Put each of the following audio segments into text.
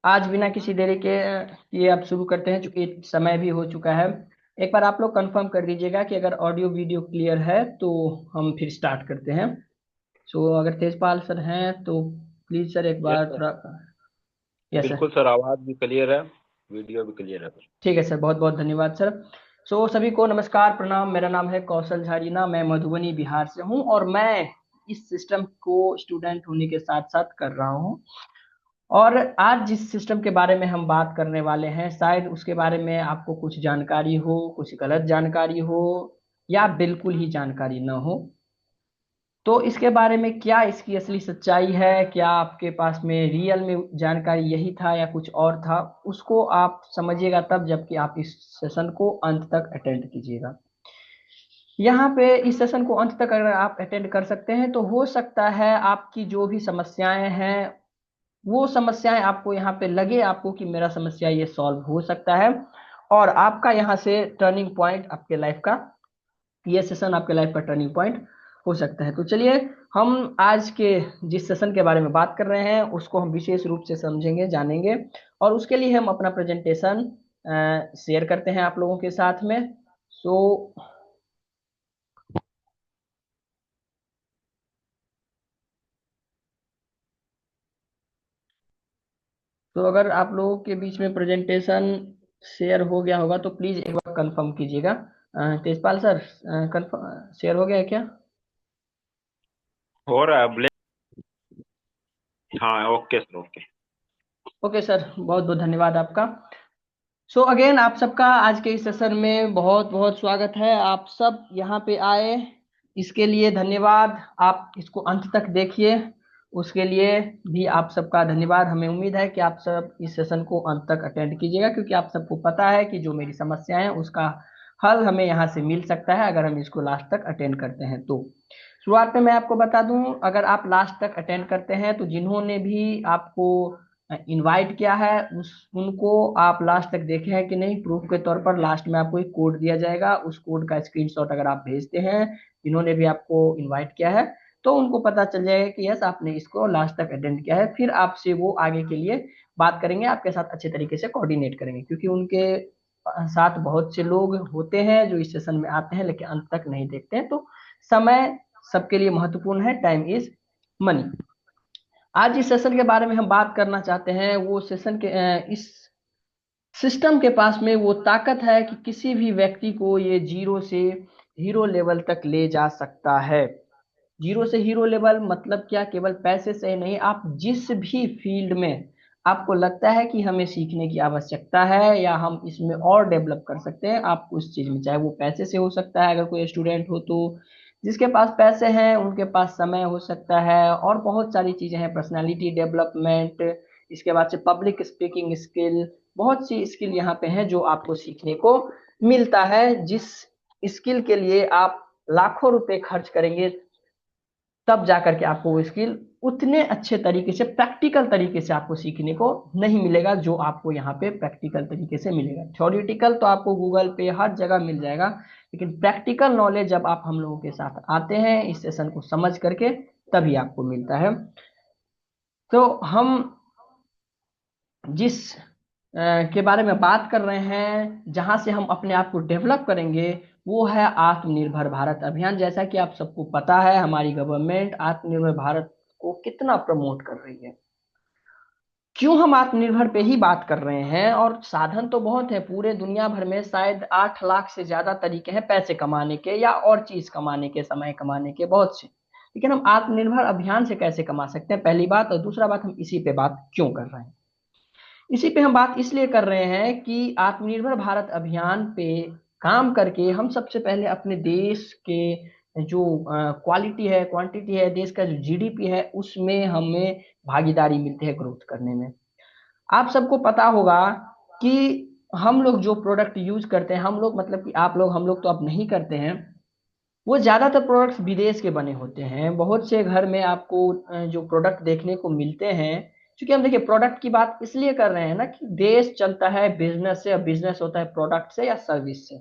आज बिना किसी देरी के ये आप शुरू करते हैं, चूंकि समय भी हो चुका है। एक बार आप लोग कंफर्म कर दीजिएगा कि अगर ऑडियो वीडियो क्लियर है तो हम फिर स्टार्ट करते हैं। सो अगर तेजपाल सर हैं तो प्लीज सर एक यस बार सर। थोड़ा। Yes sir. बिल्कुल सर, आवाज़ भी क्लियर है, वीडियो भी क्लियर है सर। ठीक है सर, बहुत बहुत धन्यवाद सर। सो सभी को नमस्कार प्रणाम, मेरा नाम है कौशल झारीना, मैं मधुबनी बिहार से हूँ और मैं इस सिस्टम को स्टूडेंट होने के साथ साथ कर रहा हूँ। और आज जिस सिस्टम के बारे में हम बात करने वाले हैं, शायद उसके बारे में आपको कुछ जानकारी हो, कुछ गलत जानकारी हो, या बिल्कुल ही जानकारी न हो। तो इसके बारे में क्या इसकी असली सच्चाई है, क्या आपके पास में रियल में जानकारी यही था या कुछ और था, उसको आप समझिएगा तब जबकि आप इस सेशन को अंत तक अटेंड कीजिएगा। यहाँ पे इस सेशन को अंत तक अगर आप अटेंड कर सकते हैं तो हो सकता है आपकी जो भी समस्याएं हैं, वो समस्याएं आपको यहाँ पे लगे आपको कि मेरा समस्या ये सॉल्व हो सकता है, और आपका यहाँ से टर्निंग पॉइंट आपके लाइफ का, ये सेशन आपके लाइफ का टर्निंग पॉइंट हो सकता है। तो चलिए, हम आज के जिस सेशन के बारे में बात कर रहे हैं उसको हम विशेष रूप से समझेंगे, जानेंगे, और उसके लिए हम अपना प्रेजेंटेशन शेयर करते हैं आप लोगों के साथ में। सो तो अगर आप लोगों के बीच में प्रेजेंटेशन शेयर हो गया होगा तो प्लीज एक बार कंफर्म कीजिएगा। तेजपाल सर, कंफर्म शेयर हो गया है क्या? हो रहा है ब्लैक। हाँ, okay sir, okay. Okay sir, बहुत बहुत धन्यवाद आपका। सो अगेन आप सबका आज के इस सेशन में बहुत बहुत स्वागत है। आप सब यहाँ पे आए, इसके लिए धन्यवाद। आप इसको अंत तक देखिए, उसके लिए भी आप सबका धन्यवाद। हमें उम्मीद है कि आप सब इस सेशन को अंत तक अटेंड कीजिएगा, क्योंकि आप सबको पता है कि जो मेरी समस्या है उसका हल हमें यहाँ से मिल सकता है अगर हम इसको लास्ट तक अटेंड करते हैं तो। शुरुआत में मैं आपको बता दूं, अगर आप लास्ट तक अटेंड करते हैं तो जिन्होंने भी आपको इनवाइट किया है उस उनको आप लास्ट तक देखे हैं कि नहीं, प्रूफ के तौर पर लास्ट में आपको एक कोड दिया जाएगा, उस कोड का स्क्रीनशॉट अगर आप भेजते हैं जिन्होंने भी आपको इनवाइट किया है, तो उनको पता चल जाएगा कि यस आपने इसको लास्ट तक अटेंड किया है। फिर आपसे वो आगे के लिए बात करेंगे, आपके साथ अच्छे तरीके से कोऑर्डिनेट करेंगे, क्योंकि उनके साथ बहुत से लोग होते हैं जो इस सेशन में आते हैं लेकिन अंत तक नहीं देखते हैं। तो समय सबके लिए महत्वपूर्ण है, टाइम इज मनी। आज इस सेशन के बारे में हम बात करना चाहते हैं, वो सेशन के इस सिस्टम के पास में वो ताकत है कि किसी भी व्यक्ति को ये जीरो से हीरो लेवल तक ले जा सकता है। जीरो से हीरो लेवल मतलब क्या? केवल पैसे से ही नहीं, आप जिस भी फील्ड में आपको लगता है कि हमें सीखने की आवश्यकता है या हम इसमें और डेवलप कर सकते हैं, आप उस चीज में, चाहे वो पैसे से हो सकता है अगर कोई स्टूडेंट हो तो, जिसके पास पैसे हैं उनके पास समय हो सकता है, और बहुत सारी चीजें हैं, पर्सनालिटी डेवलपमेंट, इसके बाद से पब्लिक स्पीकिंग स्किल, बहुत सी स्किल यहाँ पे हैं जो आपको सीखने को मिलता है, जिस स्किल के लिए आप लाखों रुपए खर्च करेंगे तब जाकर के आपको वो स्किल उतने अच्छे तरीके से, प्रैक्टिकल तरीके से आपको सीखने को नहीं मिलेगा जो आपको यहाँ पे प्रैक्टिकल तरीके से मिलेगा। थ्योरेटिकल तो आपको गूगल पे हर जगह मिल जाएगा, लेकिन प्रैक्टिकल नॉलेज जब आप हम लोगों के साथ आते हैं इस सेशन को समझ करके, तभी आपको मिलता है। तो हम जिस के बारे में बात कर रहे हैं, जहां से हम अपने आप को डेवलप करेंगे, वो है आत्मनिर्भर भारत अभियान। जैसा कि आप सबको पता है, हमारी गवर्नमेंट आत्मनिर्भर भारत को कितना प्रमोट कर रही है। क्यों हम आत्मनिर्भर पे ही बात कर रहे हैं? और साधन तो बहुत है, पूरे दुनिया भर में शायद 8 लाख से ज्यादा तरीके हैं पैसे कमाने के या और चीज कमाने के, समय कमाने के, बहुत से। लेकिन हम आत्मनिर्भर अभियान से कैसे कमा सकते हैं, पहली बात। और दूसरा बात, हम इसी पे बात क्यों कर रहे हैं? इसी पे हम बात इसलिए कर रहे हैं कि आत्मनिर्भर भारत अभियान पे काम करके हम सबसे पहले अपने देश के जो क्वालिटी है, क्वांटिटी है, देश का जो जीडीपी है उसमें हमें भागीदारी मिलती है ग्रोथ करने में। आप सबको पता होगा कि हम लोग जो प्रोडक्ट यूज करते हैं, हम लोग मतलब कि आप लोग, हम लोग तो अब नहीं करते हैं, वो ज्यादातर प्रोडक्ट्स विदेश के बने होते हैं। बहुत से घर में आपको जो प्रोडक्ट देखने को मिलते हैं, क्योंकि हम देखिए प्रोडक्ट की बात इसलिए कर रहे हैं ना कि देश चलता है बिजनेस से, और बिजनेस होता है प्रोडक्ट से या सर्विस से,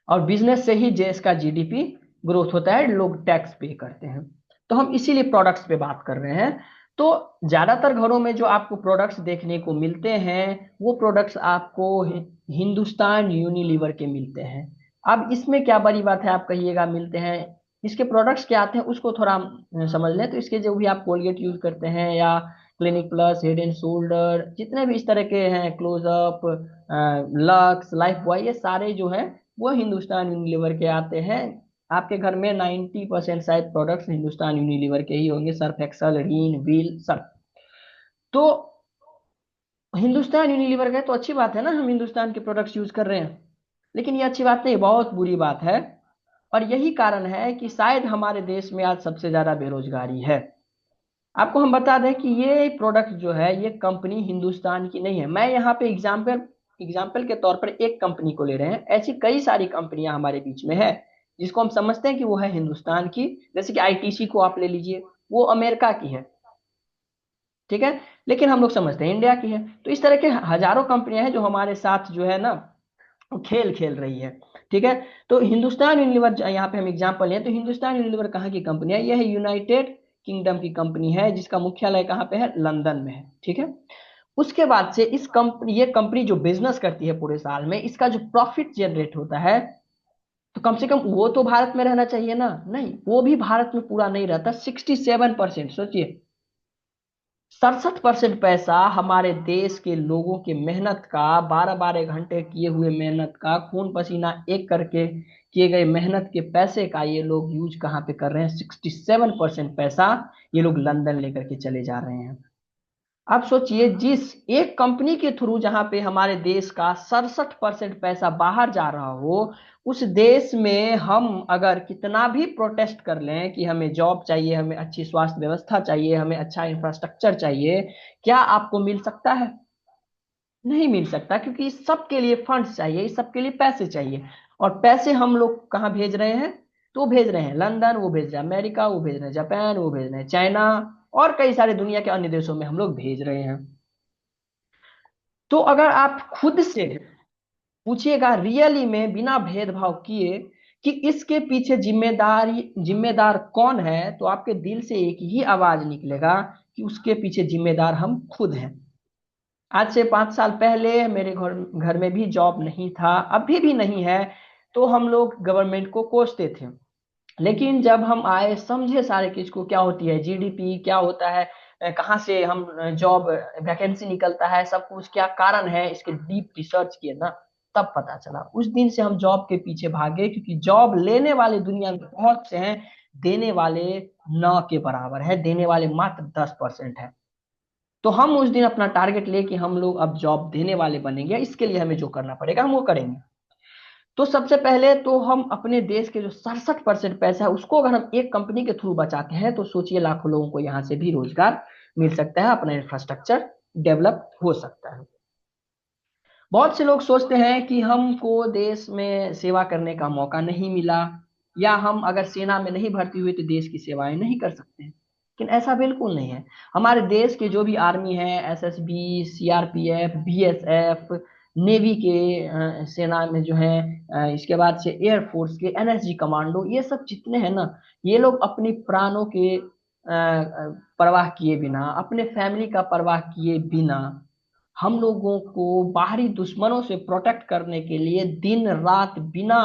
और बिजनेस से ही देश का जीडीपी ग्रोथ होता है, लोग टैक्स पे करते हैं। तो हम इसीलिए प्रोडक्ट्स पे बात कर रहे हैं। तो ज्यादातर घरों में जो आपको प्रोडक्ट्स देखने को मिलते हैं वो प्रोडक्ट्स आपको हिंदुस्तान यूनिलीवर के मिलते हैं। अब इसमें क्या बड़ी बात है आप कहिएगा मिलते हैं, इसके प्रोडक्ट्स क्या आते हैं उसको थोड़ा हम समझ लें। तो इसके जो भी आप कोलगेट यूज करते हैं या clinic plus, head and shoulder, जितने भी इस तरह के हैं, क्लोजअप, लक्स, लाइफ बॉय, ये सारे जो है वो हिंदुस्तान यूनिलीवर के आते हैं। आपके घर में 90% शायद प्रोडक्ट्स हिंदुस्तान यूनिलीवर के ही होंगे, सर्फ एक्सल, रीन, व्हील, सब। तो हिंदुस्तान यूनिलीवर का है तो अच्छी बात है ना, हम हिंदुस्तान के प्रोडक्ट्स यूज कर रहे हैं। लेकिन ये अच्छी बात नहीं, बहुत बुरी बात है। और यही कारण है कि शायद हमारे देश में आज सबसे ज्यादा बेरोजगारी है। आपको हम बता दें कि ये प्रोडक्ट जो है ये कंपनी हिंदुस्तान की नहीं है। मैं यहाँ पे एग्जाम्पल के तौर पर एक कंपनी को ले रहे हैं, ऐसी कई सारी कंपनियां हमारे बीच में है जिसको हम समझते हैं कि वो है हिंदुस्तान की। जैसे कि आईटीसी को आप ले लीजिए, वो अमेरिका की है, ठीक है, लेकिन हम लोग समझते हैं इंडिया की है। तो इस तरह के हजारों कंपनियां हैं जो हमारे साथ जो है ना खेल खेल रही है, ठीक है। तो हिंदुस्तान यूनिलीवर यहाँ पे हम एग्जांपल लें तो हिंदुस्तान यूनिलीवर कहाँ की कंपनी है? यह है यूनाइटेड किंगडम की कंपनी है, जिसका मुख्यालय कहाँ पे है? लंदन में है, ठीक है। उसके बाद से इस कंपनी ये कंपनी जो बिजनेस करती है पूरे साल में, इसका जो प्रॉफिट जनरेट होता है, तो कम से कम वो तो भारत में रहना चाहिए ना। नहीं, वो भी भारत में पूरा नहीं रहता। 67%, सोचिए, 67% पैसा हमारे देश के लोगों के मेहनत का, 12-12 घंटे किए हुए मेहनत का, खून पसीना एक करके किए गए मेहनत के पैसे का ये लोग यूज कहाँ पे कर रहे हैं? 67% पैसा ये लोग लंदन लेकर के चले जा रहे हैं। आप सोचिए, जिस एक कंपनी के थ्रू जहां पे हमारे देश का 67% पैसा बाहर जा रहा हो, उस देश में हम अगर कितना भी प्रोटेस्ट कर लें कि हमें जॉब चाहिए, हमें अच्छी स्वास्थ्य व्यवस्था चाहिए, हमें अच्छा इंफ्रास्ट्रक्चर चाहिए, क्या आपको मिल सकता है? नहीं मिल सकता, क्योंकि इस सब के लिए फंड्स चाहिए, इस सब के लिए पैसे चाहिए। और पैसे हम लोग कहाँ भेज रहे हैं? तो भेज रहे हैं लंदन, वो भेज रहे हैं अमेरिका, वो भेज रहे हैं जापान, वो भेज रहे हैं चाइना, और कई सारे दुनिया के अन्य देशों में हम लोग भेज रहे हैं। तो अगर आप खुद से पूछिएगा रियली में, बिना भेदभाव किए, कि इसके पीछे जिम्मेदार कौन है, तो आपके दिल से एक ही आवाज निकलेगा कि उसके पीछे जिम्मेदार हम खुद हैं। आज से 5 साल पहले मेरे घर घर में भी जॉब नहीं था, अभी भी नहीं है, तो हम लोग गवर्नमेंट को कोसते थे। लेकिन जब हम आए, समझे सारे चीज को, क्या होती है जीडीपी, क्या होता है, कहाँ से हम जॉब वैकेंसी निकलता है, सब कुछ क्या कारण है, इसके डीप रिसर्च किए ना, तब पता चला। उस दिन से हम जॉब के पीछे भागे, क्योंकि जॉब लेने वाले दुनिया में बहुत से हैं, देने वाले न के बराबर है, देने वाले मात्र 10% है। तो हम उस दिन अपना टारगेट ले कि हम लोग अब जॉब देने वाले बनेंगे, इसके लिए हमें जो करना पड़ेगा हम वो करेंगे। तो सबसे पहले तो हम अपने देश के जो 67% पैसा है उसको अगर हम एक कंपनी के थ्रू बचाते हैं, तो सोचिए लाखों लोगों को यहाँ से भी रोजगार मिल सकता है, अपना इंफ्रास्ट्रक्चर डेवलप हो सकता है। बहुत से लोग सोचते हैं कि हमको देश में सेवा करने का मौका नहीं मिला, या हम अगर सेना में नहीं भर्ती हुए तो देश की सेवाएं नहीं कर सकते, लेकिन ऐसा बिल्कुल नहीं है। हमारे देश के जो भी आर्मी है, एसएसबी, सीआरपीएफ, बीएसएफ, नेवी के सेना में जो है, इसके बाद से एयरफोर्स के एनएसजी कमांडो, ये सब जितने हैं ना, ये लोग अपनी प्राणों के परवाह किए बिना, अपने फैमिली का परवाह किए बिना, हम लोगों को बाहरी दुश्मनों से प्रोटेक्ट करने के लिए दिन रात बिना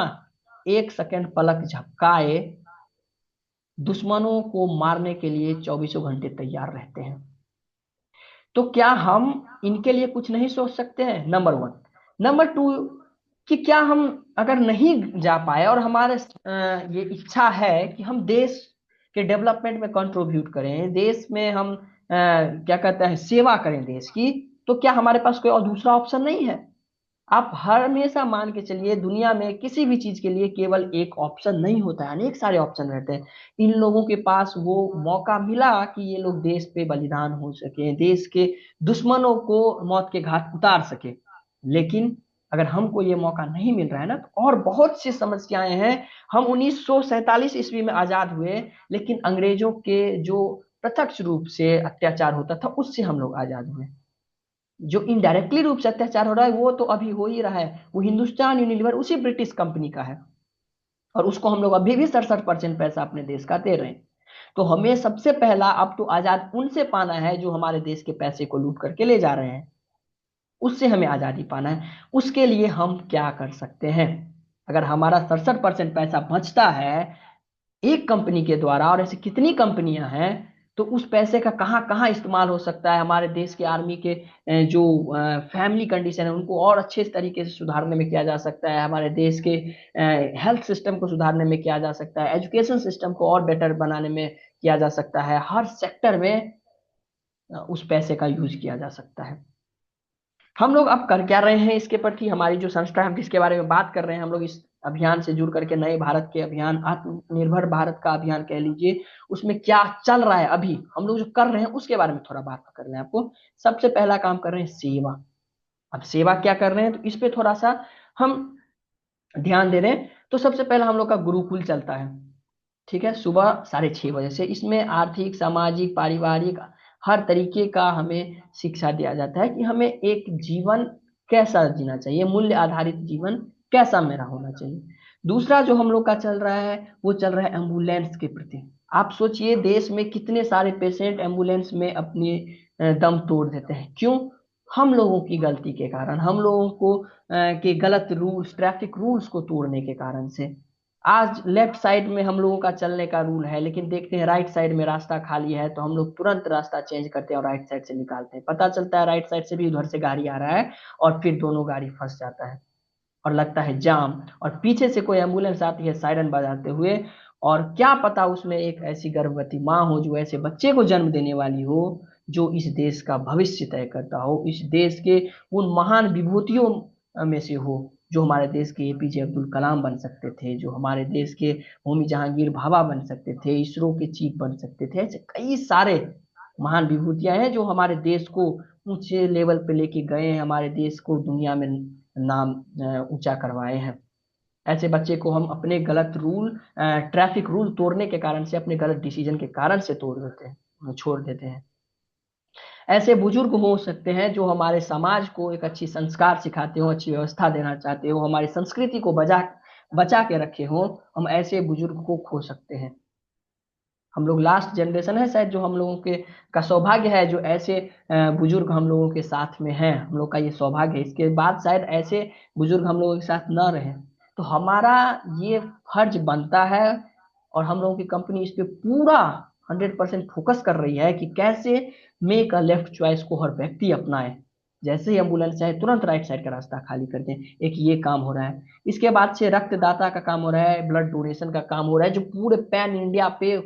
एक सेकंड पलक झपकाए दुश्मनों को मारने के लिए 24 घंटे तैयार रहते हैं। तो क्या हम इनके लिए कुछ नहीं सोच सकते हैं? Number one. नंबर टू, कि क्या हम अगर नहीं जा पाए और हमारे ये इच्छा है कि हम देश के डेवलपमेंट में कंट्रीब्यूट करें, देश में हम क्या कहते हैं सेवा करें देश की, तो क्या हमारे पास कोई और दूसरा ऑप्शन नहीं है? आप हर हमेशा मान के चलिए, दुनिया में किसी भी चीज के लिए केवल एक ऑप्शन नहीं होता है, अनेक सारे ऑप्शन रहते हैं। इन लोगों के पास वो मौका मिला कि ये लोग देश पे बलिदान हो सके, देश के दुश्मनों को मौत के घाट उतार सके। लेकिन अगर हमको ये मौका नहीं मिल रहा है ना, तो और बहुत सी समस्याएं हैं। हम 1947 ईस्वी में आजाद हुए, लेकिन अंग्रेजों के जो प्रत्यक्ष रूप से अत्याचार होता था उससे हम लोग आजाद हुए। जो इनडायरेक्टली रूप से अत्याचार हो रहा है वो तो अभी हो ही रहा है, वो हिंदुस्तान यूनिलीवर उसी ब्रिटिश कंपनी का है, और उसको हम लोग अभी भी 67% पैसा अपने देश का दे रहे हैं। तो हमें सबसे पहला अब तो आजाद उनसे पाना है जो हमारे देश के पैसे को लूट करके ले जा रहे हैं, उससे हमें आजादी पाना है। उसके लिए हम क्या कर सकते हैं? अगर हमारा 67% पैसा बचता है एक कंपनी के द्वारा, और ऐसी कितनी कंपनियां हैं, तो उस पैसे का कहाँ कहाँ इस्तेमाल हो सकता है? हमारे देश के आर्मी के जो फैमिली कंडीशन है उनको और अच्छे तरीके से सुधारने में किया जा सकता है, हमारे देश के हेल्थ सिस्टम को सुधारने में किया जा सकता है, एजुकेशन सिस्टम को और बेटर बनाने में किया जा सकता है, हर सेक्टर में उस पैसे का यूज किया जा सकता है। हम लोग अब कर क्या रहे हैं इसके प्रति? हमारी जो संस्था है, हम जिसके बारे में बात कर रहे हैं, हम लोग इस अभियान से जुड़ करके नए भारत के अभियान, आत्मनिर्भर भारत का अभियान कह लीजिए, उसमें क्या चल रहा है अभी हम लोग जो कर रहे हैं उसके बारे में थोड़ा बात कर रहे हैं आपको। सबसे पहला काम कर रहे हैं सेवा। अब सेवा क्या कर रहे हैं, तो इस पे थोड़ा सा हम ध्यान दे रहे हैं। तो सबसे पहला हम लोग का गुरुकुल चलता है, ठीक है, सुबह 6:30 बजे से। इसमें आर्थिक, सामाजिक, पारिवारिक हर तरीके का हमें शिक्षा दिया जाता है कि हमें एक जीवन कैसा जीना चाहिए, मूल्य आधारित जीवन कैसा मेरा होना चाहिए। दूसरा जो हम लोग का चल रहा है वो चल रहा है एम्बुलेंस के प्रति। आप सोचिए देश में कितने सारे पेशेंट एम्बुलेंस में अपने दम तोड़ देते हैं, क्यों? हम लोगों की गलती के कारण, हम लोगों को के गलत रूल्स, ट्रैफिक रूल्स को तोड़ने के कारण से। आज लेफ्ट साइड में हम लोगों का चलने का रूल है, लेकिन देखते हैं राइट साइड में रास्ता खाली है तो हम लोग तुरंत रास्ता चेंज करते हैं और राइट साइड से निकालते हैं। पता चलता है राइट साइड से भी उधर से गाड़ी आ रहा है और फिर दोनों गाड़ी फंस जाता है और लगता है जाम, और पीछे से कोई एम्बुलेंस आती है सायरन बजाते हुए, और क्या पता उसमें एक ऐसी गर्भवती माँ हो जो ऐसे बच्चे को जन्म देने वाली हो जो इस देश का भविष्य तय करता हो, इस देश के उन महान विभूतियों में से हो जो हमारे देश के एपीजे अब्दुल कलाम बन सकते थे, जो हमारे देश के होमी जहांगीर भाभा बन सकते थे, इसरो के चीफ बन सकते थे। ऐसे कई सारे महान विभूतियां हैं जो हमारे देश को ऊंचे लेवल पे लेके गए हैं, हमारे देश को दुनिया में नाम ऊंचा करवाए हैं। ऐसे बच्चे को हम अपने गलत रूल, ट्रैफिक रूल तोड़ने के कारण से, अपने गलत डिसीजन के कारण से तोड़ देते हैं, छोड़ देते हैं। ऐसे बुजुर्ग हो सकते हैं जो हमारे समाज को एक अच्छी संस्कार सिखाते हो, अच्छी व्यवस्था देना चाहते हो, हमारी संस्कृति को बचा बचा के रखे हो, हम ऐसे बुजुर्ग को खो सकते हैं। हम लोग लास्ट जनरेशन है शायद जो हम लोगों के का सौभाग्य है जो ऐसे बुजुर्ग हम लोगों के साथ में हैं, हम लोग का ये सौभाग्य है। इसके बाद शायद ऐसे बुजुर्ग हम लोगों के साथ न रहे। तो हमारा ये फर्ज बनता है, और हम लोगों की कंपनी इस पे पूरा 100% फोकस कर रही है कि कैसे मेक अ लेफ्ट चॉइस को हर व्यक्ति अपनाए। जैसे ही एम्बुलेंस चाहे तुरंत राइट साइड का रास्ता खाली कर दें, एक ये काम हो रहा है। इसके बाद से रक्तदाता का काम हो रहा है, ब्लड डोनेशन का काम हो रहा है, जो पूरे पैन इंडिया पे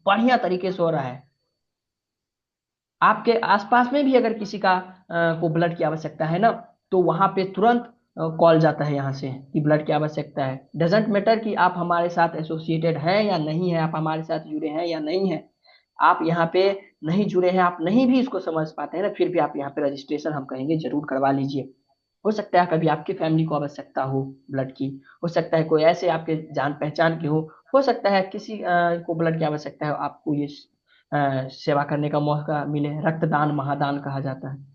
बढ़िया तरीके से हो रहा है। आपके आसपास में भी अगर किसी का को ब्लड की आवश्यकता है ना, तो वहां पे तुरंत कॉल जाता है यहाँ से कि ब्लड की आवश्यकता है। डजेंट मैटर कि आप हमारे साथ एसोसिएटेड हैं या नहीं है, आप हमारे साथ जुड़े हैं या नहीं है। आप यहाँ पे नहीं जुड़े हैं, आप नहीं भी इसको समझ पाते हैं ना, फिर भी आप यहाँ पे रजिस्ट्रेशन हम कहेंगे जरूर करवा लीजिए। हो सकता है कभी आपकी फैमिली को आवश्यकता हो ब्लड की, हो सकता है कोई ऐसे आपके जान पहचान के हो सकता है किसी को ब्लड की आवश्यकता है, आपको ये सेवा करने का मौका मिले। रक्तदान महादान कहा जाता है।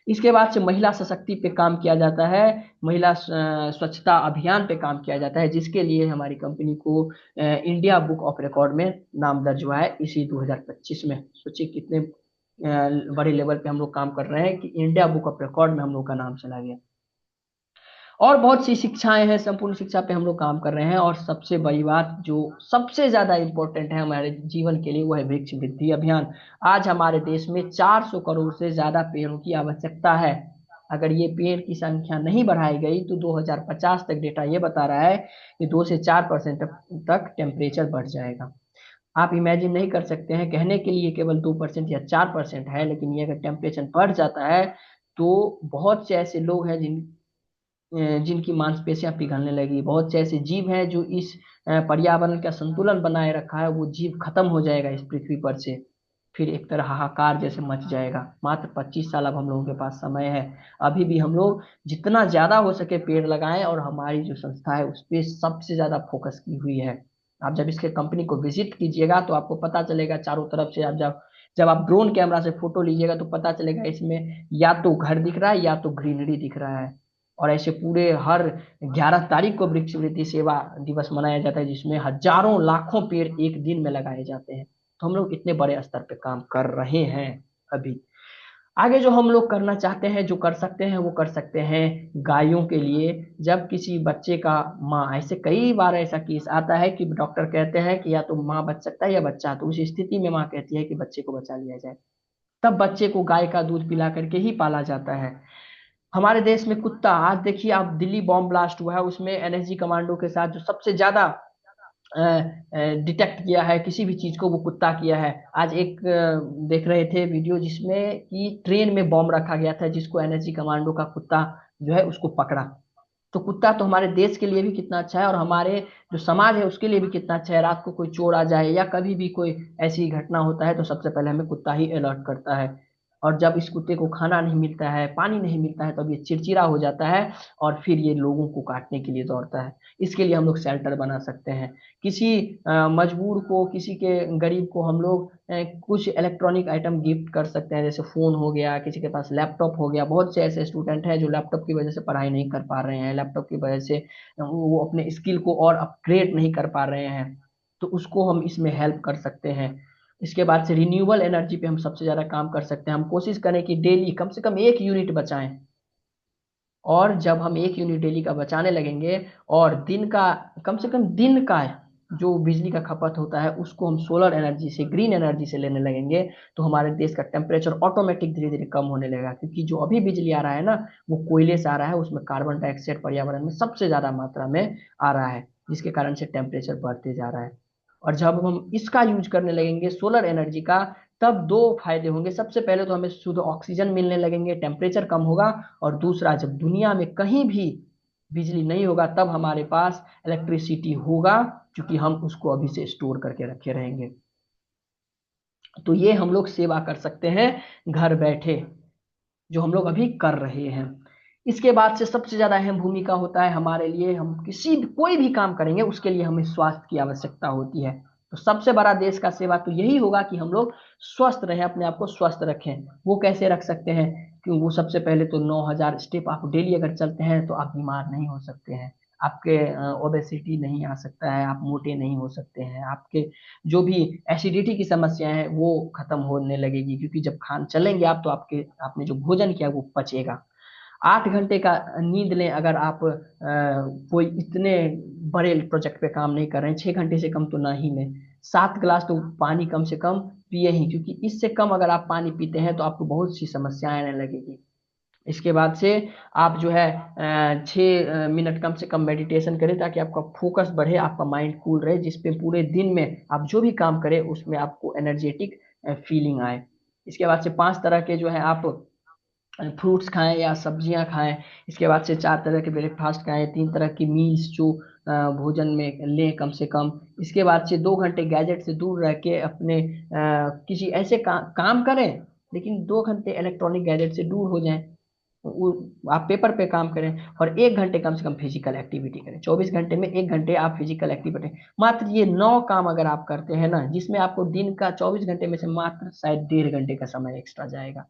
इसके बाद से महिला सशक्ति पे काम किया जाता है, महिला स्वच्छता अभियान पे काम किया जाता है, जिसके लिए हमारी कंपनी को इंडिया बुक ऑफ रिकॉर्ड में नाम दर्ज हुआ है इसी 2025 में। सोचिए कितने बड़े लेवल पे हम लोग काम कर रहे हैं कि इंडिया बुक ऑफ रिकॉर्ड में हम लोग का नाम चला गया। और बहुत सी शिक्षाएं हैं, संपूर्ण शिक्षा पे हम लोग काम कर रहे हैं। और सबसे बड़ी बात जो सबसे ज्यादा इंपॉर्टेंट है हमारे जीवन के लिए, वो है वृक्ष वृद्धि अभियान। आज हमारे देश में 400 करोड़ से ज्यादा पेड़ों की आवश्यकता है। अगर ये पेड़ की संख्या नहीं बढ़ाई गई तो 2050 तक डेटा ये बता रहा है कि 2 से 4% तक टेम्परेचर बढ़ जाएगा। आप इमेजिन नहीं कर सकते हैं, कहने के लिए केवल 2% या 4% है, लेकिन ये अगर टेम्परेचर बढ़ जाता है तो बहुत से ऐसे लोग हैं जिनकी मांसपेशियां पिघलने लगी, बहुत से ऐसे जीव हैं जो इस पर्यावरण का संतुलन बनाए रखा है, वो जीव खत्म हो जाएगा इस पृथ्वी पर से। फिर एक तरह हाहाकार जैसे मच जाएगा। मात्र 25 साल अब हम लोगों के पास समय है। अभी भी हम लोग जितना ज्यादा हो सके पेड़ लगाएं, और हमारी जो संस्था है उस पर सबसे ज्यादा फोकस की हुई है। आप जब इसके कंपनी को विजिट कीजिएगा तो आपको पता चलेगा, चारों तरफ से आप जब जब आप ड्रोन कैमरा से फोटो लीजिएगा तो पता चलेगा इसमें या तो घर दिख रहा है या तो ग्रीनरी दिख रहा है। और ऐसे पूरे हर 11 तारीख को वृक्ष वृद्धि सेवा दिवस मनाया जाता है, जिसमें हजारों लाखों पेड़ एक दिन में लगाए जाते हैं। तो हम लोग इतने बड़े स्तर पे काम कर रहे हैं। अभी आगे जो हम लोग करना चाहते हैं, जो कर सकते हैं, वो कर सकते हैं गायों के लिए। जब किसी बच्चे का माँ, ऐसे कई बार ऐसा केस आता है कि डॉक्टर कहते हैं कि या तो माँ बच सकता है या बच्चा, तो उस स्थिति में माँ कहती है कि बच्चे को बचा लिया जाए, तब बच्चे को गाय का दूध पिला करके ही पाला जाता है। हमारे देश में कुत्ता, आज देखिए आप, दिल्ली बॉम्ब ब्लास्ट हुआ है, उसमें एनएसजी कमांडो के साथ जो सबसे ज्यादा डिटेक्ट किया है किसी भी चीज को, वो कुत्ता किया है। आज एक देख रहे थे वीडियो जिसमें कि ट्रेन में बॉम्ब रखा गया था, जिसको एनएसजी कमांडो का कुत्ता जो है उसको पकड़ा। तो कुत्ता तो हमारे देश के लिए भी कितना अच्छा है, और हमारे जो समाज है उसके लिए भी कितना अच्छा है। रात को कोई चोर आ जाए या कभी भी कोई ऐसी घटना होता है तो सबसे पहले हमें कुत्ता ही अलर्ट करता है। और जब इस कुत्ते को खाना नहीं मिलता है, पानी नहीं मिलता है, तब ये चिड़चिड़ा हो जाता है और फिर ये लोगों को काटने के लिए दौड़ता है। इसके लिए हम लोग शेल्टर बना सकते हैं। किसी मजबूर को, किसी के गरीब को हम लोग कुछ इलेक्ट्रॉनिक आइटम गिफ्ट कर सकते हैं, जैसे फोन हो गया, किसी के पास लैपटॉप हो गया। बहुत से ऐसे स्टूडेंट हैं जो लैपटॉप की वजह से पढ़ाई नहीं कर पा रहे हैं, लैपटॉप की वजह से वो अपने स्किल को और अपग्रेड नहीं कर पा रहे हैं, तो उसको हम इसमें हेल्प कर सकते हैं। इसके बाद से रिन्यूएबल एनर्जी पे हम सबसे ज्यादा काम कर सकते हैं। हम कोशिश करें कि डेली कम से कम 1 यूनिट बचाएं, और जब हम 1 यूनिट डेली का बचाने लगेंगे और दिन का, कम से कम दिन का जो बिजली का खपत होता है उसको हम सोलर एनर्जी से, ग्रीन एनर्जी से लेने लगेंगे, तो हमारे देश का टेम्परेचर ऑटोमेटिक धीरे धीरे कम होने लगेगा। क्योंकि जो अभी बिजली आ रहा है ना, वो कोयले से आ रहा है, उसमें कार्बन डाइऑक्साइड पर्यावरण में सबसे ज्यादा मात्रा में आ रहा है, जिसके कारण से टेम्परेचर बढ़ते जा रहा है। और जब हम इसका यूज करने लगेंगे, सोलर एनर्जी का, तब दो फायदे होंगे। सबसे पहले तो हमें शुद्ध ऑक्सीजन मिलने लगेंगे, टेम्परेचर कम होगा। और दूसरा, जब दुनिया में कहीं भी बिजली नहीं होगा तब हमारे पास इलेक्ट्रिसिटी होगा, क्योंकि हम उसको अभी से स्टोर करके रखे रहेंगे। तो ये हम लोग सेवा कर सकते हैं घर बैठे, जो हम लोग अभी कर रहे हैं। इसके बाद से सबसे ज्यादा अहम भूमिका होता है हमारे लिए, हम किसी भी कोई भी काम करेंगे उसके लिए हमें स्वास्थ्य की आवश्यकता होती है। तो सबसे बड़ा देश का सेवा तो यही होगा कि हम लोग स्वस्थ रहें, अपने आप को स्वस्थ रखें। वो कैसे रख सकते हैं? क्यों, वो सबसे पहले तो 9,000 स्टेप आप डेली अगर चलते हैं तो आप बीमार नहीं हो सकते हैं, आपके ओबेसिटी नहीं आ सकता है, आप मोटे नहीं हो सकते हैं, आपके जो भी एसिडिटी की समस्या है वो खत्म होने लगेगी। क्योंकि जब खान चलेंगे आप, तो आपके, आपने जो भोजन किया वो पचेगा। 8 घंटे का नींद लें अगर आप कोई इतने बड़े प्रोजेक्ट पे काम नहीं कर रहे हैं, 6 घंटे से कम तो ना ही लें। 7 गिलास तो पानी कम से कम पिए ही, क्योंकि इससे कम अगर आप पानी पीते हैं तो आपको बहुत सी समस्याएं आने लगेगी। इसके बाद से आप जो है 6 मिनट कम से कम मेडिटेशन करें, ताकि आपका फोकस बढ़े, आपका माइंड कूल रहे, जिसपे पूरे दिन में आप जो भी काम करें उसमें आपको एनर्जेटिक फीलिंग आए। इसके बाद से 5 तरह के जो है आप फ्रूट्स खाएं या सब्जियां खाएं। इसके बाद से 4 तरह के ब्रेकफास्ट खाएं, 3 तरह की मील्स जो भोजन में लें कम से कम। इसके बाद से 2 घंटे गैजेट से दूर रह के अपने किसी ऐसे काम करें, लेकिन 2 घंटे इलेक्ट्रॉनिक गैजेट से दूर हो जाएं। आप पेपर पे काम करें, और 1 घंटे कम से कम फिजिकल एक्टिविटी करें। 24 घंटे में 1 घंटे आप फिजिकल एक्टिविटी, मात्र ये 9 काम अगर आप करते हैं ना, जिसमें आपको दिन का 24 घंटे में से मात्र शायद 1.5 घंटे का समय एक्स्ट्रा जाएगा,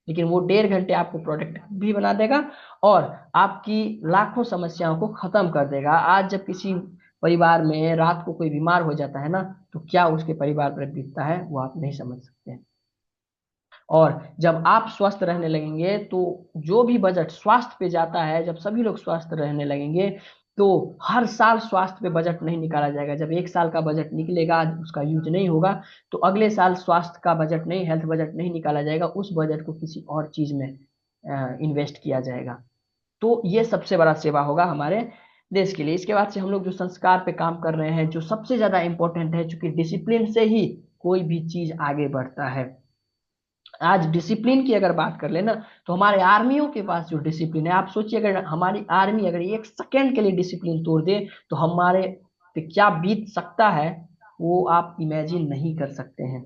लेकिन वो 1.5 घंटे आपको प्रोडक्टिव भी बना देगा और आपकी लाखों समस्याओं को खत्म कर देगा। आज जब किसी परिवार में रात को कोई बीमार हो जाता है ना, तो क्या उसके परिवार पर बीतता है वो आप नहीं समझ सकते हैं। और जब आप स्वस्थ रहने लगेंगे, तो जो भी बजट स्वास्थ्य पे जाता है, जब सभी लोग स्वस्थ रहने लगेंगे, तो हर साल स्वास्थ्य पे बजट नहीं निकाला जाएगा। जब 1 साल का बजट निकलेगा, उसका यूज नहीं होगा, तो अगले साल स्वास्थ्य का बजट नहीं, हेल्थ बजट नहीं निकाला जाएगा, उस बजट को किसी और चीज में इन्वेस्ट किया जाएगा। तो ये सबसे बड़ा सेवा होगा हमारे देश के लिए। इसके बाद से हम लोग जो संस्कार पे काम कर रहे हैं, जो सबसे ज्यादा इंपॉर्टेंट है, क्योंकि डिसिप्लिन से ही कोई भी चीज आगे बढ़ता है। आज डिसिप्लिन की अगर बात कर लेना, तो हमारे आर्मियों के पास जो डिसिप्लिन है, आप सोचिए अगर हमारी आर्मी अगर 1 सेकेंड के लिए डिसिप्लिन तोड़ दे तो हमारे पे क्या बीत सकता है, वो आप इमेजिन नहीं कर सकते हैं।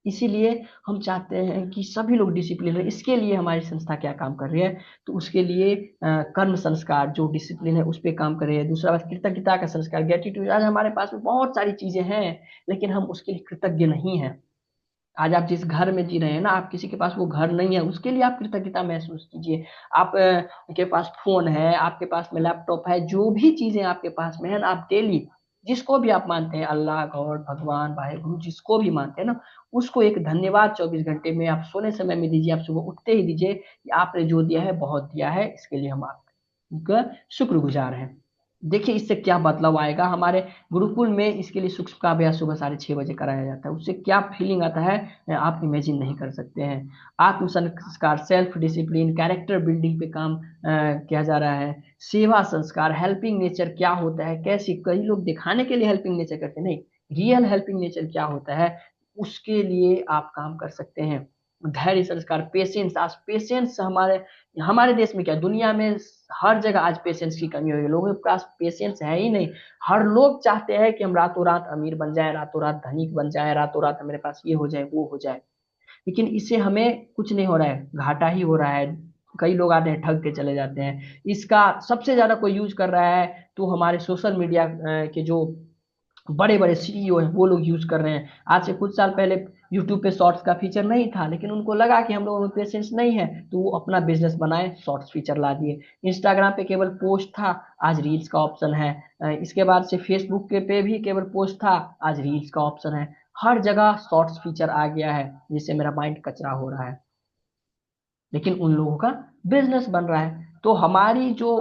इसीलिए हम चाहते हैं कि सभी लोग डिसिप्लिन रहे। इसके लिए हमारी संस्था क्या काम कर रही है, तो उसके लिए कर्म संस्कार जो डिसिप्लिन है उस पर काम कर रही है। दूसरा बात, कृतज्ञता का संस्कार, ग्रेटिट्यूड। आज हमारे पास में बहुत सारी चीजें हैं, लेकिन हम उसके लिए कृतज्ञ नहीं हैं। आज आप जिस घर में जी रहे हैं ना, आप किसी के पास वो घर नहीं है, उसके लिए आप कृतज्ञता महसूस कीजिए। आप के पास फोन है, आपके पास में लैपटॉप है, जो भी चीजें आपके पास में है ना, आप डेली जिसको भी आप मानते हैं, अल्लाह, गॉड, भगवान, भाई, गुरु, जिसको भी मानते हैं ना, उसको एक धन्यवाद 24 घंटे में आप सोने समय में दीजिए। आप सुबह उठते ही दीजिए कि आपने जो दिया है बहुत दिया है, इसके लिए हम आपका शुक्रगुजार हैं। देखिए इससे क्या बदलाव आएगा हमारे गुरुकुल में। इसके लिए सुख का अभ्यास सुबह 6:30 बजे कराया जाता है। उससे क्या फीलिंग आता है आप इमेजिन नहीं कर सकते हैं। आत्म संस्कार, सेल्फ डिसिप्लिन, कैरेक्टर बिल्डिंग पे काम किया जा रहा है। सेवा संस्कार, हेल्पिंग नेचर क्या होता है, कैसे, कई लोग दिखाने के लिए हेल्पिंग नेचर करते हैं, नहीं, रियल हेल्पिंग नेचर क्या होता है उसके लिए आप काम कर सकते हैं। धैर्य संस्कार, पेशेंस। आज पेशेंस हमारे हमारे देश में क्या, दुनिया में हर जगह आज पेशेंस की कमी हो गई है। लोगों के पास पेशेंस है ही नहीं। हर लोग चाहते हैं कि हम रातों रात अमीर बन जाए, रातों रात धनिक बन जाए, रातों रात मेरे पास ये हो जाए वो हो जाए। लेकिन इससे हमें कुछ नहीं हो रहा है, घाटा ही हो रहा है। कई लोग आते हैं ठग के चले जाते हैं। इसका सबसे ज्यादा कोई यूज कर रहा है तो हमारे सोशल मीडिया के जो बड़े बड़े सीईओ हैं वो लोग यूज कर रहे हैं। आज से कुछ साल पहले यूट्यूब पे शॉर्ट्स का फीचर नहीं था, लेकिन उनको लगा कि हम लोगों में पेशेंस नहीं है, तो वो अपना बिजनेस बनाए, शॉर्ट्स फीचर ला दिए। इंस्टाग्राम पे केवल पोस्ट था, आज रील्स का ऑप्शन है। इसके बाद से फेसबुक के पे भी केवल पोस्ट था, आज रील्स का ऑप्शन है। हर जगह शॉर्ट्स फीचर आ गया है, जिससे मेरा माइंड कचरा हो रहा है, लेकिन उन लोगों का बिजनेस बन रहा है। तो हमारी जो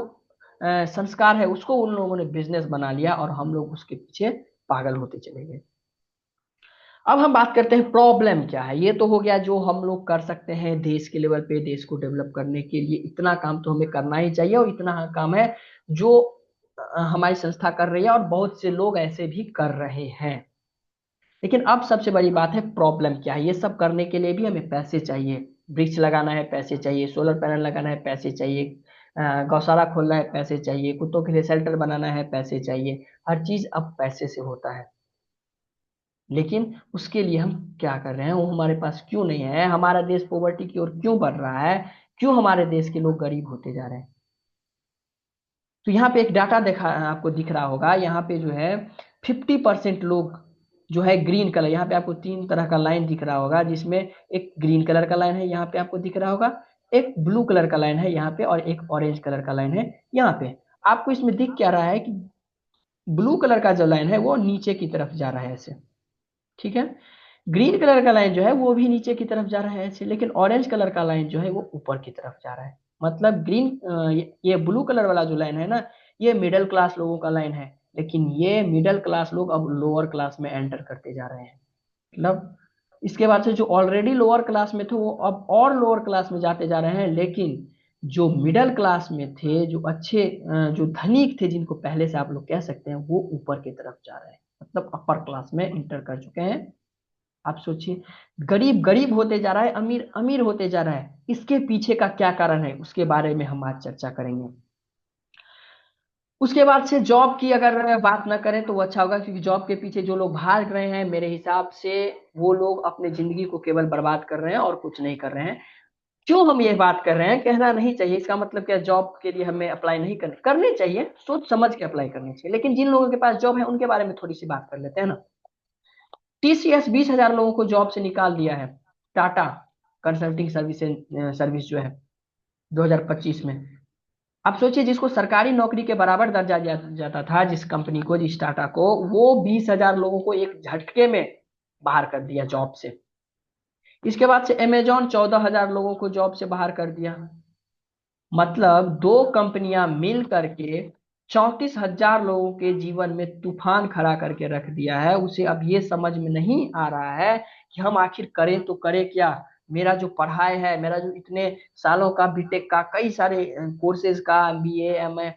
संस्कार है उसको उन लोगों ने बिजनेस बना लिया और हम लोग उसके पीछे पागल होते चले गए। अब हम बात करते हैं प्रॉब्लम क्या है। ये तो हो गया जो हम लोग कर सकते हैं देश के लेवल पे, देश को डेवलप करने के लिए इतना काम तो हमें करना ही चाहिए, और इतना काम है जो हमारी संस्था कर रही है, और बहुत से लोग ऐसे भी कर रहे हैं। लेकिन अब सबसे बड़ी बात है प्रॉब्लम क्या है। ये सब करने के लिए भी हमें पैसे चाहिए। वृक्ष लगाना है पैसे चाहिए, सोलर पैनल लगाना है पैसे चाहिए, गौशाला खोलना है पैसे चाहिए, कुत्तों के लिए शेल्टर बनाना है पैसे चाहिए। हर चीज अब पैसे से होता है। लेकिन उसके लिए हम क्या कर रहे हैं, वो हमारे पास क्यों नहीं है। हमारा देश पॉवर्टी की ओर क्यों बढ़ रहा है, क्यों हमारे देश के लोग गरीब होते जा रहे हैं। तो यहाँ पे एक डाटा देखा आपको दिख रहा होगा, यहाँ पे जो है 50% लोग जो है ग्रीन कलर, यहाँ पे आपको 3 तरह का लाइन दिख रहा होगा, जिसमें एक ग्रीन कलर का लाइन है यहाँ पे आपको दिख रहा होगा, एक ब्लू कलर का लाइन है यहाँ पे, और एक ऑरेंज कलर का लाइन है यहाँ पे। आपको इसमें दिख क्या रहा है कि ब्लू कलर का जो लाइन है वो नीचे की तरफ जा रहा है ऐसे, ठीक है। ग्रीन कलर का लाइन जो है वो भी नीचे की तरफ जा रहा है ऐसे, लेकिन ऑरेंज कलर का लाइन जो है वो ऊपर की तरफ जा रहा है। मतलब ये ब्लू कलर वाला जो लाइन है ना, ये मिडिल क्लास लोगों का लाइन है। लेकिन ये मिडिल क्लास लोग अब लोअर क्लास में एंटर करते जा रहे हैं। मतलब इसके बाद से जो ऑलरेडी लोअर क्लास में थे वो अब और लोअर क्लास में जाते जा रहे हैं। लेकिन जो मिडिल क्लास में थे, जो अच्छे जो धनिक थे, जिनको पहले से आप लोग कह सकते हैं, वो ऊपर की तरफ जा रहे हैं, मतलब अपर क्लास में इंटर कर चुके हैं। आप सोचिए, गरीब गरीब होते जा रहा है, अमीर अमीर होते जा रहा है। इसके पीछे का क्या कारण है उसके बारे में हम आज चर्चा करेंगे। उसके बाद से जॉब की अगर बात ना करें तो वो अच्छा होगा, क्योंकि जॉब के पीछे जो लोग भाग रहे हैं मेरे हिसाब से वो लोग अपने जिंदगी को केवल बर्बाद कर रहे हैं और कुछ नहीं कर रहे हैं। क्यों हम ये बात कर रहे हैं, कहना नहीं चाहिए, इसका मतलब क्या जॉब के लिए हमें अप्लाई नहीं करनी चाहिए, सोच समझ के अप्लाई करनी चाहिए। लेकिन जिन लोगों के पास जॉब है उनके बारे में थोड़ी सी बात कर लेते हैं ना। टीसीएस 20,000 लोगों को जॉब से निकाल दिया है। टाटा कंसल्टिंग सर्विस जो है 2025 में। आप सोचिए, जिसको सरकारी नौकरी के बराबर दर्जा दिया जाता था, जिस कंपनी को, जिस टाटा को, वो 20,000 लोगों को एक झटके में बाहर कर दिया जॉब से। इसके बाद से अमेजॉन 14,000 लोगों को जॉब से बाहर कर दिया। मतलब दो कंपनियां मिल करके 34,000 लोगों के जीवन में तूफान खड़ा करके रख दिया है। उसे अब ये समझ में नहीं आ रहा है कि हम आखिर करें तो करें क्या। मेरा जो पढ़ाई है, मेरा जो इतने सालों का बीटेक का कई सारे कोर्सेज का, बीए, एमए,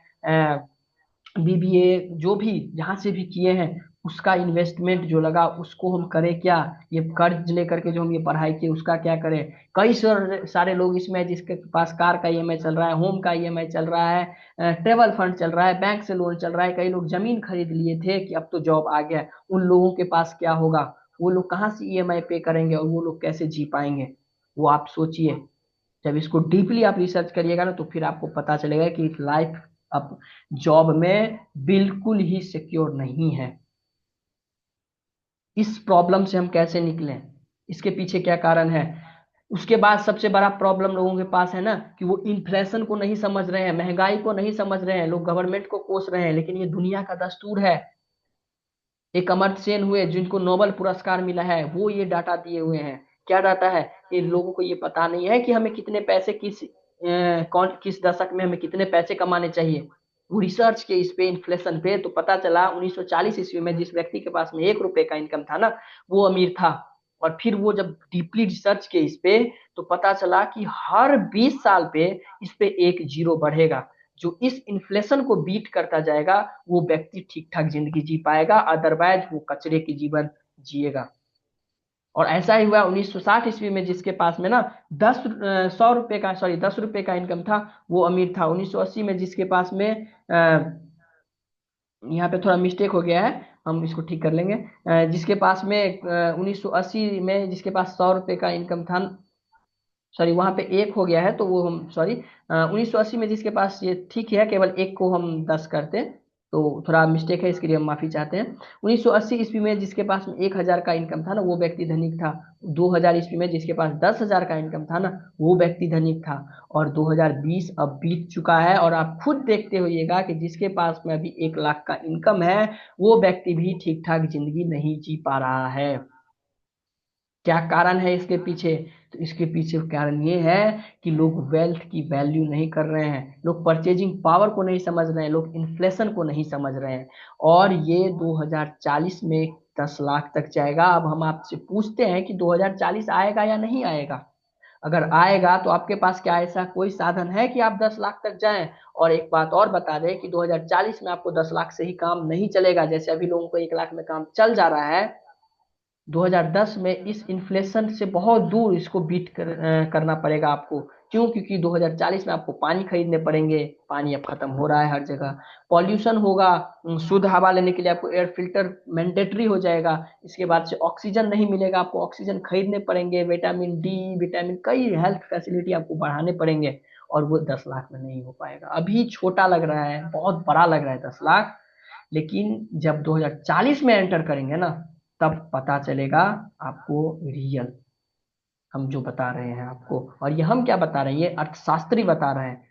बीबीए, जो भी जहां से भी किए हैं, उसका इन्वेस्टमेंट जो लगा उसको हम करें क्या। ये कर्ज लेकर के जो हम ये पढ़ाई किए उसका क्या करें। कई सारे लोग इसमें हैं जिसके पास कार का ईएमआई चल रहा है, होम का ईएमआई चल रहा है, ट्रेवल फंड चल रहा है, बैंक से लोन चल रहा है। कई लोग जमीन खरीद लिए थे कि अब तो जॉब आ गया। उन लोगों के पास क्या होगा, वो लोग कहाँ से ईएमआई पे करेंगे, और वो लोग कैसे जी पाएंगे, वो आप सोचिए। जब इसको डीपली आप रिसर्च करिएगा ना, तो फिर आपको पता चलेगा कि लाइफ अब जॉब में बिल्कुल ही सिक्योर नहीं है। इस प्रॉब्लम से हम कैसे निकलें, इसके पीछे क्या कारण है। उसके बाद सबसे बड़ा प्रॉब्लम लोगों के पास है ना, कि वो इन्फ्लेशन को नहीं समझ रहे हैं, महंगाई को नहीं समझ रहे हैं। लोग गवर्नमेंट को कोस रहे हैं, लेकिन ये दुनिया का दस्तूर है। एक अमर्त्य सेन हुए जिनको नोबेल पुरस्कार मिला है, वो ये डाटा दिए हुए हैं। क्या डाटा है? ये लोगों को ये पता नहीं है कि हमें कितने पैसे कौन किस दशक में हमें कितने पैसे कमाने चाहिए। वो रिसर्च के इस पे, इन्फ्लेशन पे, तो पता चला 1940 ईस्वी में जिस व्यक्ति के पास में 1 रुपए का इनकम था ना, वो अमीर था। और फिर वो जब डीपली रिसर्च के इस पे, तो पता चला कि हर 20 साल पे इस पे एक जीरो बढ़ेगा। जो इस इन्फ्लेशन को बीट करता जाएगा वो व्यक्ति ठीक ठाक जिंदगी जी पाएगा, अदरवाइज वो कचरे की जीवन जिएगा। और ऐसा ही हुआ 1960 ईस्वी में, जिसके पास में ना 10 इनकम था, वो अमीर था। 1980 में जिसके पास में यहाँ पे थोड़ा मिस्टेक हो गया है, हम इसको ठीक कर लेंगे। जिसके पास में 1980 में जिसके पास 100 रुपए का इनकम था, सॉरी वहां पे एक हो गया है, तो वो हम सॉरी 1980 में जिसके पास, ये ठीक है, केवल एक को हम 10 करते हैं, तो थोड़ा मिस्टेक है, इसके लिए हम माफी चाहते हैं। 1980 ईस्वी में जिसके पास में 1,000 का इनकम था ना, वो व्यक्ति धनिक था। 2000 ईस्वी में जिसके पास 10,000 का इनकम था ना, वो व्यक्ति धनिक था। और 2020 अब बीत चुका है, और आप खुद देखते होइएगा कि जिसके पास में अभी 1 लाख का इनकम है, वो व्यक्ति भी ठीक ठाक जिंदगी नहीं जी पा रहा है। क्या कारण है इसके पीछे? तो इसके पीछे कारण ये है कि लोग वेल्थ की वैल्यू नहीं कर रहे हैं, लोग परचेजिंग पावर को नहीं समझ रहे हैं, लोग इन्फ्लेशन को नहीं समझ रहे हैं। और ये 2040 में 10 लाख तक जाएगा। अब हम आपसे पूछते हैं कि 2040 आएगा या नहीं आएगा? अगर आएगा तो आपके पास क्या ऐसा कोई साधन है कि आप 10 लाख तक जाएं? और एक बात और बता दें कि 2040 में आपको 10 लाख से ही काम नहीं चलेगा, जैसे अभी लोगों को 1 लाख में काम चल जा रहा है। 2010 में इस इन्फ्लेशन से बहुत दूर इसको करना पड़ेगा आपको। क्यों? क्योंकि 2040 में आपको पानी खरीदने पड़ेंगे, पानी अब खत्म हो रहा है हर जगह। पॉल्यूशन होगा, शुद्ध हवा लेने के लिए आपको एयर फिल्टर मैंडेटरी हो जाएगा। इसके बाद से ऑक्सीजन नहीं मिलेगा, आपको ऑक्सीजन खरीदने पड़ेंगे। विटामिन डी, विटामिन, कई हेल्थ फैसिलिटी आपको बढ़ाने पड़ेंगे, और वो 10 लाख में नहीं हो पाएगा। अभी छोटा लग रहा है, बहुत बड़ा लग रहा है 10 लाख, लेकिन जब 2040 में एंटर करेंगे ना, तब पता चलेगा आपको रियल, हम जो बता रहे हैं आपको। और ये हम क्या बता रहे हैं, ये अर्थशास्त्री बता रहे हैं।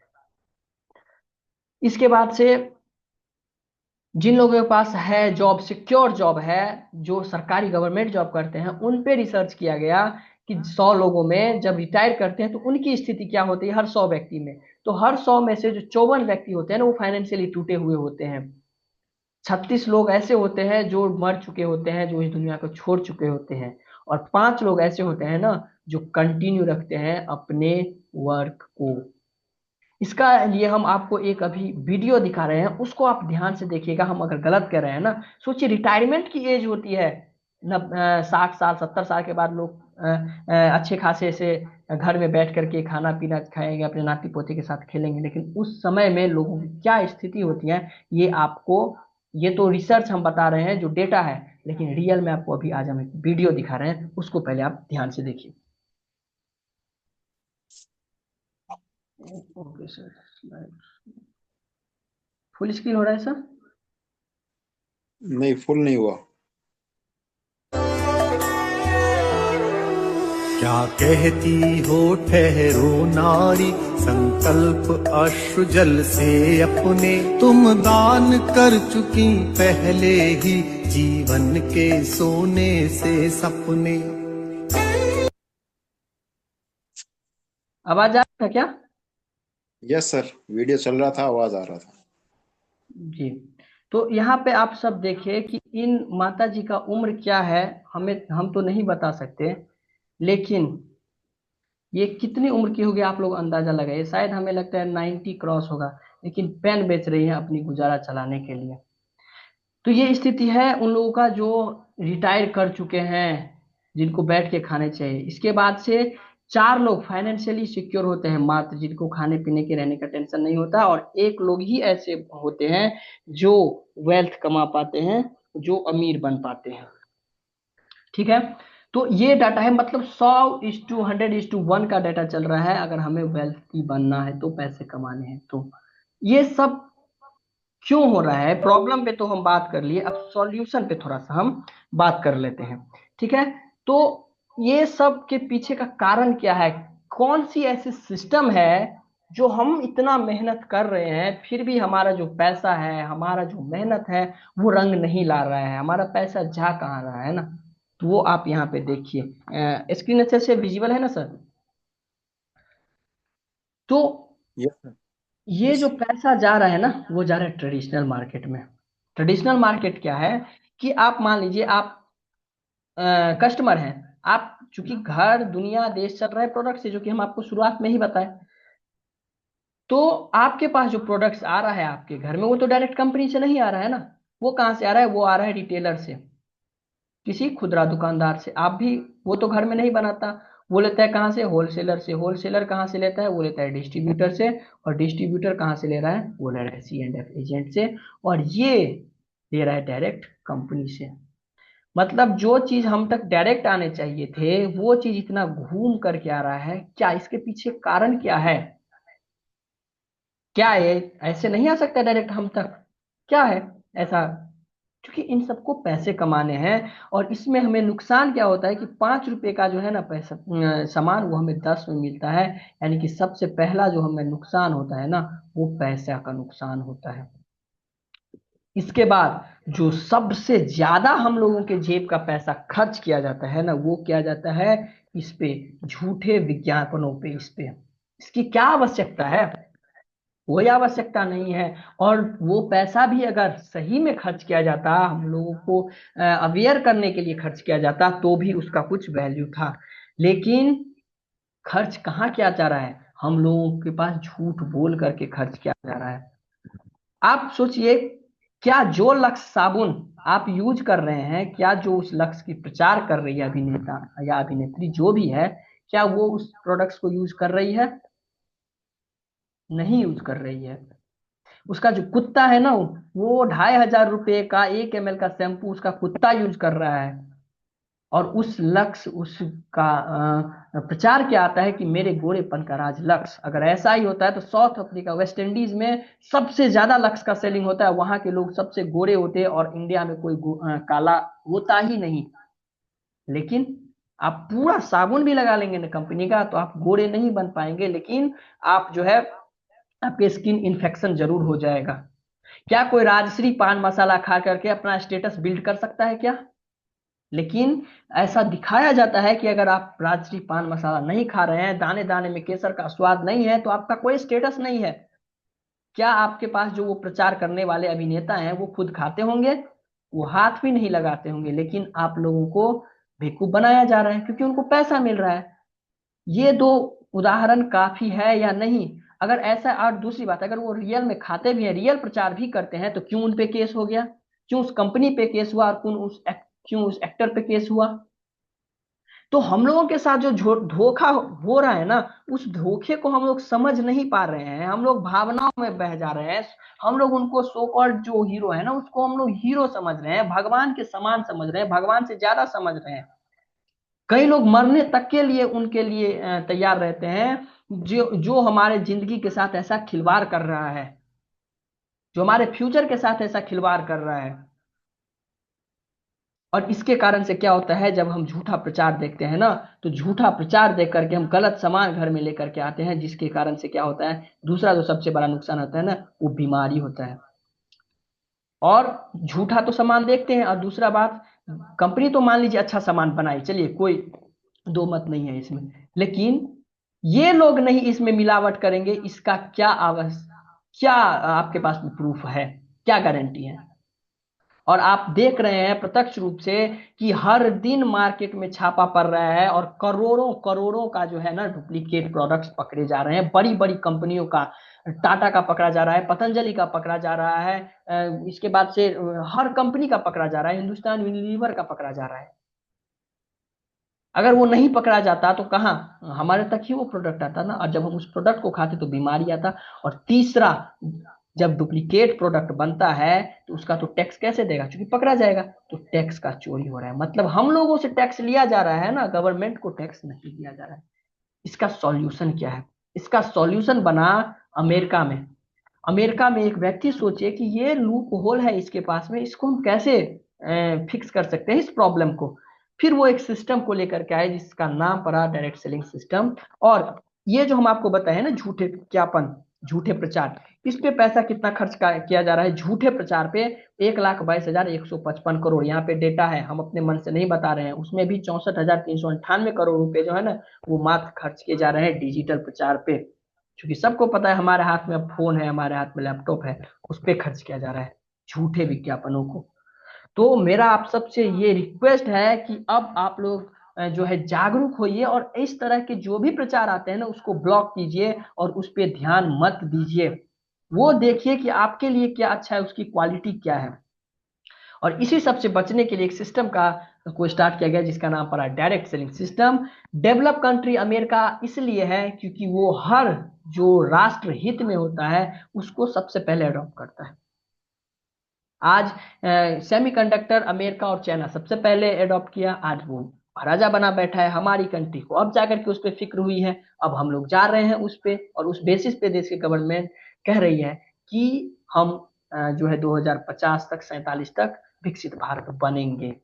इसके बाद से जिन लोगों के पास है जॉब, सिक्योर जॉब है, जो सरकारी गवर्नमेंट जॉब करते हैं, उन पे रिसर्च किया गया कि 100 लोगों में जब रिटायर करते हैं तो उनकी स्थिति क्या होती है, हर 100 व्यक्ति में। तो हर 100 में से जो 54 व्यक्ति होते हैं ना, वो फाइनेंशियली टूटे हुए होते हैं। 36 लोग ऐसे होते हैं जो मर चुके होते हैं, जो इस दुनिया को छोड़ चुके होते हैं। और 5 लोग ऐसे होते हैं ना, जो कंटिन्यू रखते हैं अपने वर्क को। इसका लिए हम आपको एक अभी वीडियो दिखा रहे हैं, उसको आप ध्यान से देखिएगा। हम अगर गलत कर रहे हैं ना, सोचिए रिटायरमेंट की एज होती है 60 साल 70 साल के बाद लोग अच्छे खासे से घर में बैठ करके खाना पीना खाएंगे, अपने नाती पोते के साथ खेलेंगे। लेकिन उस समय में लोगों की क्या स्थिति होती है, ये आपको, ये तो रिसर्च हम बता रहे हैं जो डेटा है, लेकिन रियल में आपको अभी आज हम एक वीडियो दिखा रहे हैं, उसको पहले आप ध्यान से देखिए। ओके सर, फुल स्क्रीन हो रहा है सर? नहीं, फुल नहीं हुआ। क्या कहती हो ठहरो नारी, संकल्प अश्रु जल से अपने तुम दान कर चुकी पहले ही, जीवन के सोने से सपने। आवाज आ रहा था क्या? यस सर, वीडियो चल रहा था, आवाज आ रहा था। जी। तो यहाँ पे आप सब देखिए कि इन माता जी का उम्र क्या है, हम तो नहीं बता सकते, लेकिन ये कितनी उम्र की होगी आप लोग अंदाजा लगाइए। शायद हमें लगता है 90 क्रॉस होगा, लेकिन पेन बेच रही है अपनी गुजारा चलाने के लिए। तो ये स्थिति है उन लोगों का जो रिटायर कर चुके हैं, जिनको बैठ के खाने चाहिए। इसके बाद से 4 लोग फाइनेंशियली सिक्योर होते हैं मात्र, जिनको खाने पीने के रहने का टेंशन नहीं होता। और एक लोग ही ऐसे होते हैं जो वेल्थ कमा पाते हैं, जो अमीर बन पाते हैं। ठीक है, तो ये डाटा है, मतलब 100:100:1 का डाटा चल रहा है। अगर हमें वेल्थी बनना है तो, पैसे कमाने हैं तो, ये सब क्यों हो रहा है? प्रॉब्लम पे तो हम बात कर लिए, अब सॉल्यूशन पे थोड़ा सा हम बात कर लेते हैं। ठीक है, तो ये सब के पीछे का कारण क्या है? कौन सी ऐसी सिस्टम है जो हम इतना मेहनत कर रहे हैं फिर भी हमारा जो पैसा है, हमारा जो मेहनत है, वो रंग नहीं ला रहा है, हमारा पैसा जा कहाँ रहा है ना। तो वो आप यहाँ पे देखिए, स्क्रीन अच्छे से विजिबल है ना सर। तो यस सर। ये जो यस। पैसा जा रहा है ना, वो जा रहा है ट्रेडिशनल मार्केट में। ट्रेडिशनल मार्केट क्या है कि आप मान लीजिए आप कस्टमर हैं, आप चूंकि घर दुनिया देश चल रहा है प्रोडक्ट से, जो कि हम आपको शुरुआत में ही बताए। तो आपके पास जो प्रोडक्ट्स आ रहा है आपके घर में, वो तो डायरेक्ट कंपनी से नहीं आ रहा है ना। वो कहाँ से आ रहा है? वो आ रहा है रिटेलर से, किसी खुदरा दुकानदार से। आप भी, वो तो घर में नहीं बनाता, वो लेता है कहाँ से? होलसेलर से। होलसेलर कहाँ से लेता है? वो लेता है डिस्ट्रीब्यूटर से। और डिस्ट्रीब्यूटर कहाँ से ले रहा है? वो ले रहा है C&F एजेंट से। और ये ले रहा है डायरेक्ट कंपनी से। मतलब जो चीज हम तक डायरेक्ट आने चाहिए थे, वो चीज इतना घूम करके आ रहा है। क्या इसके पीछे कारण क्या है? क्या है? ऐसे नहीं आ सकता डायरेक्ट हम तक। क्या है ऐसा? क्योंकि इन सबको पैसे कमाने हैं। और इसमें हमें नुकसान क्या होता है कि 5 रुपए का जो है ना पैसा, सामान, वो हमें 10 में मिलता है। यानी कि सबसे पहला जो हमें नुकसान होता है ना, वो पैसा का नुकसान होता है। इसके बाद जो सबसे ज्यादा हम लोगों के जेब का पैसा खर्च किया जाता है ना, वो किया जाता है इस पे, झूठे विज्ञापनों पे। इस पे इसकी क्या आवश्यकता है? कोई आवश्यकता नहीं है। और वो पैसा भी अगर सही में खर्च किया जाता, हम लोगों को अवेयर करने के लिए खर्च किया जाता, तो भी उसका कुछ वैल्यू था। लेकिन खर्च कहाँ किया जा रहा है? हम लोगों के पास झूठ बोल करके खर्च किया जा रहा है। आप सोचिए, क्या जो लक्स साबुन आप यूज कर रहे हैं, क्या जो उस लक्स की प्रचार कर रही है अभिनेता या अभिनेत्री जो भी है, क्या वो उस प्रोडक्ट्स को यूज कर रही है? नहीं यूज कर रही है। उसका जो कुत्ता है ना, वो 2,500 रुपये का 1 ml का शैम्पू उसका कुत्ता यूज कर रहा है। और उस लक्स उसका प्रचार क्या आता है कि मेरे गोरेपन का राज लक्स। अगर ऐसा ही होता है तो साउथ अफ्रीका, वेस्ट इंडीज में सबसे ज्यादा लक्स का सेलिंग होता है। वहां के लोग सबसे गोरे होते हैं और इंडिया में कोई काला होता ही नहीं। लेकिन आप पूरा साबुन भी लगा लेंगे ना कंपनी का, तो आप गोरे नहीं बन पाएंगे। लेकिन आप जो है, आपके स्किन इन्फेक्शन जरूर हो जाएगा। क्या कोई राजश्री पान मसाला खा करके अपना स्टेटस बिल्ड कर सकता है क्या? लेकिन ऐसा दिखाया जाता है कि अगर आप राजश्री पान मसाला नहीं खा रहे हैं, दाने दाने में केसर का स्वाद नहीं है, तो आपका कोई स्टेटस नहीं है। क्या आपके पास जो वो प्रचार करने वाले अभिनेता हैं, वो खुद खाते होंगे? वो हाथ भी नहीं लगाते होंगे। लेकिन आप लोगों को बेवकूफ बनाया जा रहा है क्योंकि उनको पैसा मिल रहा है। ये दो उदाहरण काफी है या नहीं? अगर ऐसा, और दूसरी बात, अगर वो रियल में खाते भी हैं, रियल प्रचार भी करते हैं, तो क्यों उन पे केस हो गया? क्यों उस कंपनी पे केस हुआ? और क्यों उस एक्टर पे केस हुआ? तो हम लोगों के साथ जो धोखा हो रहा है ना, उस धोखे को हम लोग समझ नहीं पा रहे हैं। हम लोग भावनाओं में बह जा रहे हैं। हम लोग उनको सो कॉल्ड जो हीरो है ना, उसको हम लोग हीरो समझ रहे हैं, भगवान के समान समझ रहे हैं, भगवान से ज्यादा समझ रहे हैं। कई लोग मरने तक के लिए उनके लिए तैयार रहते हैं, जो जो हमारे जिंदगी के साथ ऐसा खिलवाड़ कर रहा है, जो हमारे फ्यूचर के साथ ऐसा खिलवाड़ कर रहा है। और इसके कारण से क्या होता है, जब हम झूठा प्रचार देखते हैं ना, तो झूठा प्रचार देख करके हम गलत सामान घर में लेकर के आते हैं, जिसके कारण से क्या होता है, दूसरा जो सबसे बड़ा नुकसान होता है ना, वो बीमारी होता है। और झूठा तो सामान देखते हैं, और दूसरा बात, कंपनी तो मान लीजिए अच्छा सामान बनाई, चलिए कोई दो मत नहीं है इसमें। लेकिन ये लोग नहीं इसमें मिलावट करेंगे, इसका क्या आपके पास प्रूफ है? क्या गारंटी है? और आप देख रहे हैं प्रत्यक्ष रूप से कि हर दिन मार्केट में छापा पड़ रहा है, और करोड़ों करोड़ों का जो है ना डुप्लीकेट प्रोडक्ट्स पकड़े जा रहे हैं। बड़ी बड़ी कंपनियों का, टाटा का पकड़ा जा रहा है, पतंजलि का पकड़ा जा रहा है, इसके बाद से हर कंपनी का पकड़ा जा रहा है, हिंदुस्तान यूनिलीवर का पकड़ा जा रहा है। अगर वो नहीं पकड़ा जाता तो कहाँ हमारे तक ही वो प्रोडक्ट आता ना, और जब हम उस प्रोडक्ट को खाते तो बीमारी आता। और तीसरा, जब डुप्लीकेट प्रोडक्ट बनता है तो उसका तो टैक्स कैसे देगा? क्योंकि पकड़ा जाएगा। तो टैक्स का चोरी हो रहा है, मतलब हम लोगों से टैक्स लिया जा रहा है ना, गवर्नमेंट को टैक्स नहीं दिया जा रहा है। इसका सॉल्यूशन क्या है? इसका सॉल्यूशन बना अमेरिका में। अमेरिका में एक व्यक्ति सोचे कि ये लूप होल है इसके पास में, इसको हम कैसे फिक्स कर सकते हैं इस प्रॉब्लम को। फिर वो एक सिस्टम को लेकर के आए जिसका नाम पड़ा डायरेक्ट सेलिंग सिस्टम। और ये जो हम आपको बताए हैं ना, झूठे विज्ञापन, झूठे प्रचार, इस पे पैसा कितना खर्च किया जा रहा है झूठे प्रचार पे? 1,22,155 करोड़ यहाँ पे डेटा है, हम अपने मन से नहीं बता रहे हैं। उसमें भी 64,398 करोड़ रुपए जो है ना, वो मात्र खर्च किए जा रहे हैं डिजिटल प्रचार पे। क्योंकि सबको पता है हमारे हाथ में अब फोन है, हमारे हाथ में लैपटॉप है, उस पर खर्च किया जा रहा है झूठे विज्ञापनों को। तो मेरा आप सबसे ये रिक्वेस्ट है कि अब आप लोग जो है जागरूक होइए, और इस तरह के जो भी प्रचार आते हैं ना उसको ब्लॉक कीजिए और उस पर ध्यान मत दीजिए। वो देखिए कि आपके लिए क्या अच्छा है, उसकी क्वालिटी क्या है। और इसी सब से बचने के लिए एक सिस्टम का को स्टार्ट किया गया जिसका नाम पड़ा direct selling system. Develop country America इसलिए है क्योंकि वो हर जो राष्ट्र हित में होता है उसको सबसे पहले अडॉप्ट करता है। आज सेमीकंडक्टर अमेरिका और चाइना सबसे पहले अडॉप्ट किया, आज वो राजा बना बैठा है। हमारी कंट्री को अब जाकर के उस पर फिक्र हुई है, अब हम लोग जा रहे हैं उस पे, और उस बेसिस पे देश की गवर्नमेंट कह रही है कि हम जो है 2050 तक, 47 तक विकसित भारत बनेंगे।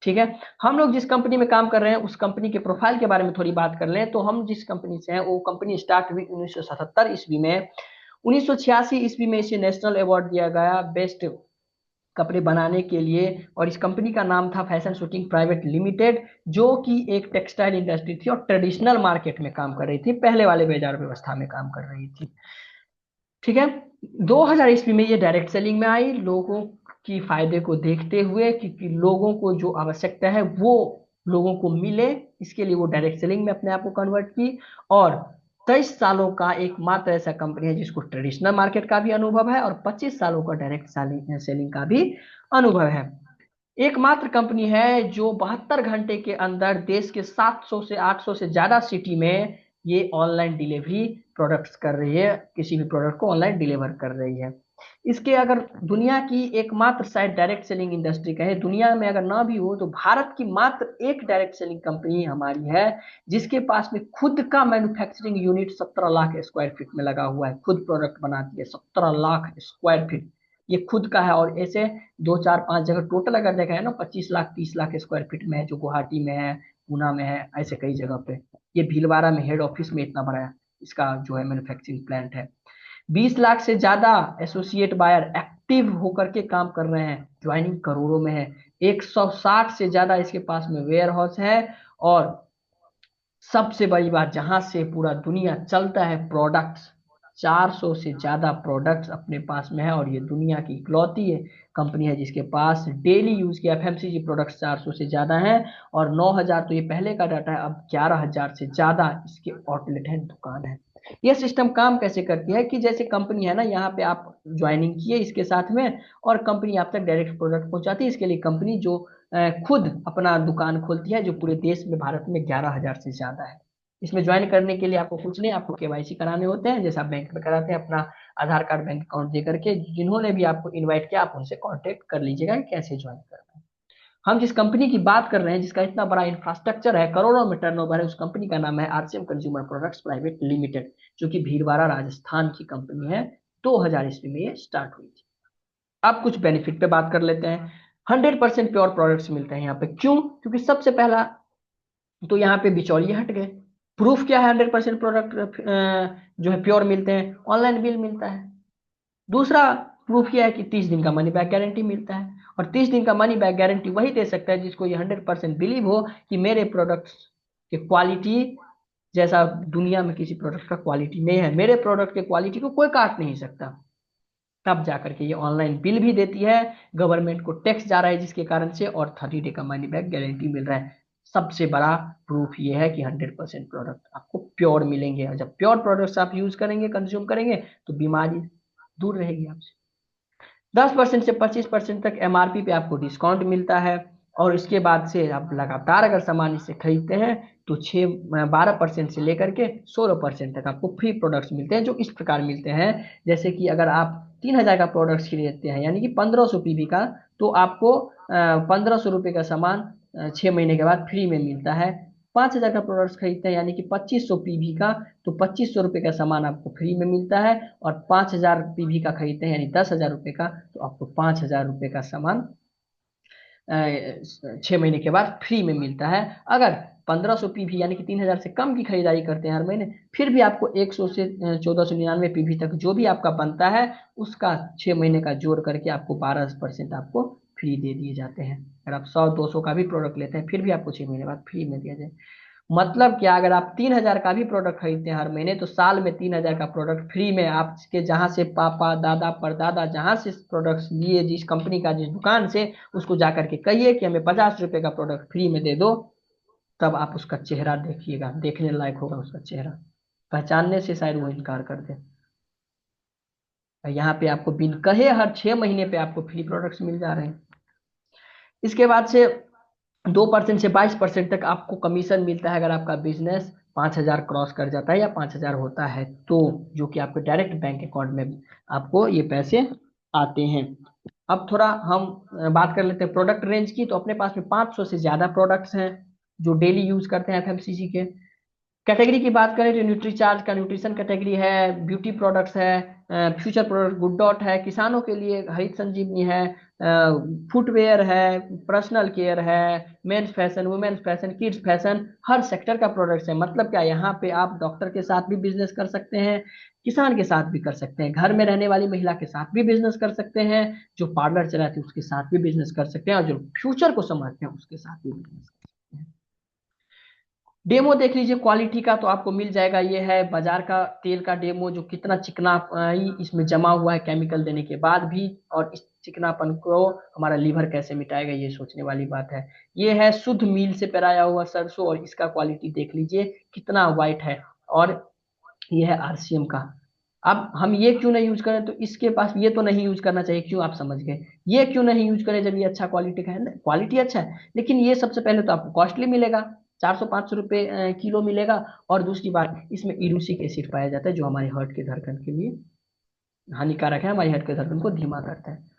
ठीक है, हम लोग जिस कंपनी में काम कर रहे हैं उस कंपनी के प्रोफाइल के बारे में थोड़ी बात कर लें। तो हम जिस कंपनी से हैं वो कंपनी स्टार्ट हुई 1977 ईस्वी में। 1986 ईस्वी में इसे नेशनल अवार्ड दिया गया बेस्ट कपड़े बनाने के लिए, और इस कंपनी का नाम था फैशन शूटिंग प्राइवेट लिमिटेड, जो कि एक टेक्सटाइल इंडस्ट्री थी और ट्रेडिशनल मार्केट में काम कर रही थी, पहले वाले बाजार व्यवस्था में काम कर रही थी। ठीक है, 2000 ईस्वी में ये डायरेक्ट सेलिंग में आई, लोगों की फायदे को देखते हुए, क्योंकि लोगों को जो आवश्यकता है वो लोगों को मिले, इसके लिए वो डायरेक्ट सेलिंग में अपने आप को कन्वर्ट की। और 23 सालों का एकमात्र ऐसा कंपनी है जिसको ट्रेडिशनल मार्केट का भी अनुभव है और 25 सालों का डायरेक्ट सेलिंग का भी अनुभव है। एकमात्र कंपनी है जो 72 घंटे के अंदर देश के 700 से 800 से ज्यादा सिटी में ये ऑनलाइन डिलीवरी प्रोडक्ट्स कर रही है, किसी भी प्रोडक्ट को ऑनलाइन डिलीवर कर रही है। इसके अगर दुनिया की एकमात्र शायद डायरेक्ट सेलिंग इंडस्ट्री कहे दुनिया में, अगर ना भी हो तो भारत की मात्र एक डायरेक्ट सेलिंग कंपनी हमारी है, जिसके पास में खुद का manufacturing unit 17 lakh square feet में लगा हुआ है। खुद प्रोडक्ट बनाती है 17 लाख स्क्वायर फीट, ये खुद का है। और ऐसे 2 4 5 जगह टोटल अगर देखा है ना, 25 लाख 30 लाख स्क्वायर फीट में है, जो गुवाहाटी में है, पूना में है, ऐसे कई जगह पे। ये भीलवाड़ा में हेड ऑफिस में इतना बड़ा इसका जो है मैन्युफैक्चरिंग प्लांट है। 20 लाख से ज्यादा एसोसिएट बायर एक्टिव होकर के काम कर रहे हैं, ज्वाइनिंग करोड़ों में है। 160 से ज्यादा इसके पास में वेयर हाउस है। और सबसे बड़ी बात, जहां से पूरा दुनिया चलता है, प्रोडक्ट्स, 400 से ज्यादा प्रोडक्ट्स अपने पास में है। और ये दुनिया की इकलौती है कंपनी है जिसके पास डेली यूज के एफएमसीजी प्रोडक्ट्स 400 से ज्यादा हैं। और 9000 तो ये पहले का डाटा है, अब 11,000 से ज्यादा इसके आउटलेट है, दुकान है। ये सिस्टम काम कैसे करती है कि जैसे कंपनी है ना, यहाँ पे आप ज्वाइनिंग किए इसके साथ में, और कंपनी आप तक डायरेक्ट प्रोडक्ट पहुंचाती है। इसके लिए कंपनी जो खुद अपना दुकान खोलती है, जो पूरे देश में भारत में 11,000 से ज्यादा है। इसमें ज्वाइन करने के लिए आपको कुछ नहीं, आपको केवाईसी कराने होते हैं, जैसे आप बैंक में कराते हैं, अपना आधार कार्ड बैंक अकाउंट दे करके। जिन्होंने भी आपको इन्वाइट किया आप उनसे कांटेक्ट कर लीजिएगा कि कैसे ज्वाइन करना है। हम जिस कंपनी की बात कर रहे हैं, जिसका इतना बड़ा इंफ्रास्ट्रक्चर है, करोड़ों में टर्नओवर है, उस कंपनी का नाम है RCM consumer products private limited, जो कि भीलवाड़ा राजस्थान की कंपनी है। 2000 ईस्वी में ये स्टार्ट हुई थी। अब कुछ बेनिफिट पे बात कर लेते हैं। 100% प्योर प्रोडक्ट्स मिलते हैं यहाँ पे। क्यों? क्योंकि सबसे पहला तो यहाँ पे बिचौलिए हट गए। प्रूफ क्या है 100% प्रोडक्ट जो है प्योर मिलते हैं? ऑनलाइन बिल मिलता है। दूसरा प्रूफ यह है कि 30 दिन का मनी बैक गारंटी मिलता है। और 30 दिन का मनी बैक गारंटी वही दे सकता है जिसको ये 100% बिलीव हो कि मेरे प्रोडक्ट्स की क्वालिटी जैसा दुनिया में किसी प्रोडक्ट का क्वालिटी नहीं है, मेरे प्रोडक्ट के क्वालिटी को कोई काट नहीं सकता। तब जाकर के ये ऑनलाइन बिल भी देती है, गवर्नमेंट को टैक्स जा रहा है जिसके कारण से, और 30 डे का मनी बैक गारंटी मिल रहा है। सबसे बड़ा प्रूफ ये है कि 100% प्रोडक्ट आपको प्योर मिलेंगे। और जब प्योर प्रोडक्ट्स आप यूज करेंगे, कंज्यूम करेंगे, तो बीमारी दूर रहेगी आपसे। 10% से 25% तक एमआरपी पे आपको डिस्काउंट मिलता है। और इसके बाद से आप लगातार अगर सामान इससे खरीदते हैं तो 12% से लेकर के 16% तक आपको फ्री प्रोडक्ट्स मिलते हैं, जो इस प्रकार मिलते हैं। जैसे कि अगर आप 3000 का प्रोडक्ट्स खरीदते हैं, यानी कि 1500 पीवी का, तो आपको 1500 रुपये का सामान 6 महीने के बाद फ्री में मिलता है। 5000 का प्रोडक्ट्स खरीदते हैं, यानी कि 2500 पीवी का, तो 2500 रुपये का सामान आपको फ्री में मिलता है। और 5000 पीवी का खरीदते हैं, यानी 10,000 रुपये का, तो आपको 5000 रुपये का सामान 6 महीने के बाद फ्री में मिलता है। अगर 1500 पीवी यानी कि 3000 से कम की खरीदारी करते हैं हर महीने, फिर भी आपको 100 से 1499 पीवी तक जो भी आपका बनता है उसका 6 महीने का जोड़ करके आपको 12% आपको फ्री दे दिए जाते हैं। अगर आप 100-200 का भी प्रोडक्ट लेते हैं फिर भी आपको 6 महीने बाद फ्री में दिया जाए। मतलब क्या, अगर आप 3000 का भी प्रोडक्ट खरीदते हैं हर महीने तो साल में 3000 का प्रोडक्ट फ्री में आपके जहां से पापा दादा परदादा जहां से प्रोडक्ट्स लिए, जिस कंपनी का जिस दुकान से, उसको जाकर के कहिए कि हमें 50 रुपए का प्रोडक्ट फ्री में दे दो, तब आप उसका चेहरा देखिएगा, देखने लायक होगा उसका चेहरा, पहचानने से शायद वो इनकार कर दे। यहाँ पे आपको बिन कहे हर 6 महीने पे आपको फ्री प्रोडक्ट्स मिल जा रहे हैं। इसके बाद से 2% से 22% तक आपको कमीशन मिलता है अगर आपका बिजनेस 5000 क्रॉस कर जाता है या 5000 होता है तो, जो कि आपके डायरेक्ट बैंक अकाउंट में आपको ये पैसे आते हैं। अब थोड़ा हम बात कर लेते हैं प्रोडक्ट रेंज की। तो अपने पास में 500 से ज्यादा प्रोडक्ट्स हैं जो डेली यूज करते हैं एफएमसीजी के। कैटेगरी की बात करें तो न्यूट्रीचार्ज का न्यूट्रिशन कैटेगरी है, ब्यूटी प्रोडक्ट्स है, फ्यूचर प्रोडक्ट गुड डॉट है, किसानों के लिए हरित संजीवनी है, फुटवेयर है, पर्सनल केयर है, men's fashion, women's fashion, kids fashion, हर सेक्टर का प्रोडक्ट्स है। मतलब क्या, यहाँ पे आप डॉक्टर के साथ भी बिजनेस कर सकते हैं, किसान के साथ भी कर सकते हैं, घर में रहने वाली महिला के साथ भी बिजनेस कर सकते हैं, जो पार्लर चलाते हैं उसके साथ भी बिजनेस कर सकते हैं, और जो फ्यूचर को समझते हैं उसके साथ भी बिजनेस कर सकते हैं। डेमो देख लीजिए क्वालिटी का, तो आपको मिल जाएगा। ये है बाजार का तेल का डेमो, जो कितना चिकनाई इसमें जमा हुआ है केमिकल देने के बाद भी, और इस चिकनापन को हमारा लीवर कैसे मिटाएगा, ये सोचने वाली बात है। ये है शुद्ध मील से पेराया हुआ सरसों, और इसका क्वालिटी देख लीजिए कितना व्हाइट है, और ये है आरसीएम का। अब हम ये क्यों नहीं यूज करें, तो इसके पास ये तो नहीं यूज करना चाहिए, क्यों, आप समझ गए। ये क्यों नहीं यूज करें जब ये अच्छा क्वालिटी का है ना, क्वालिटी अच्छा है, लेकिन ये सबसे पहले तो आपको कॉस्टली मिलेगा, 400-500 रुपए किलो मिलेगा, और दूसरी बात इसमें इरूसिक एसिड पाया जाता है जो हमारे हार्ट के धड़कन के लिए हानिकारक है, हमारे हार्ट के धड़कन को धीमा करता है।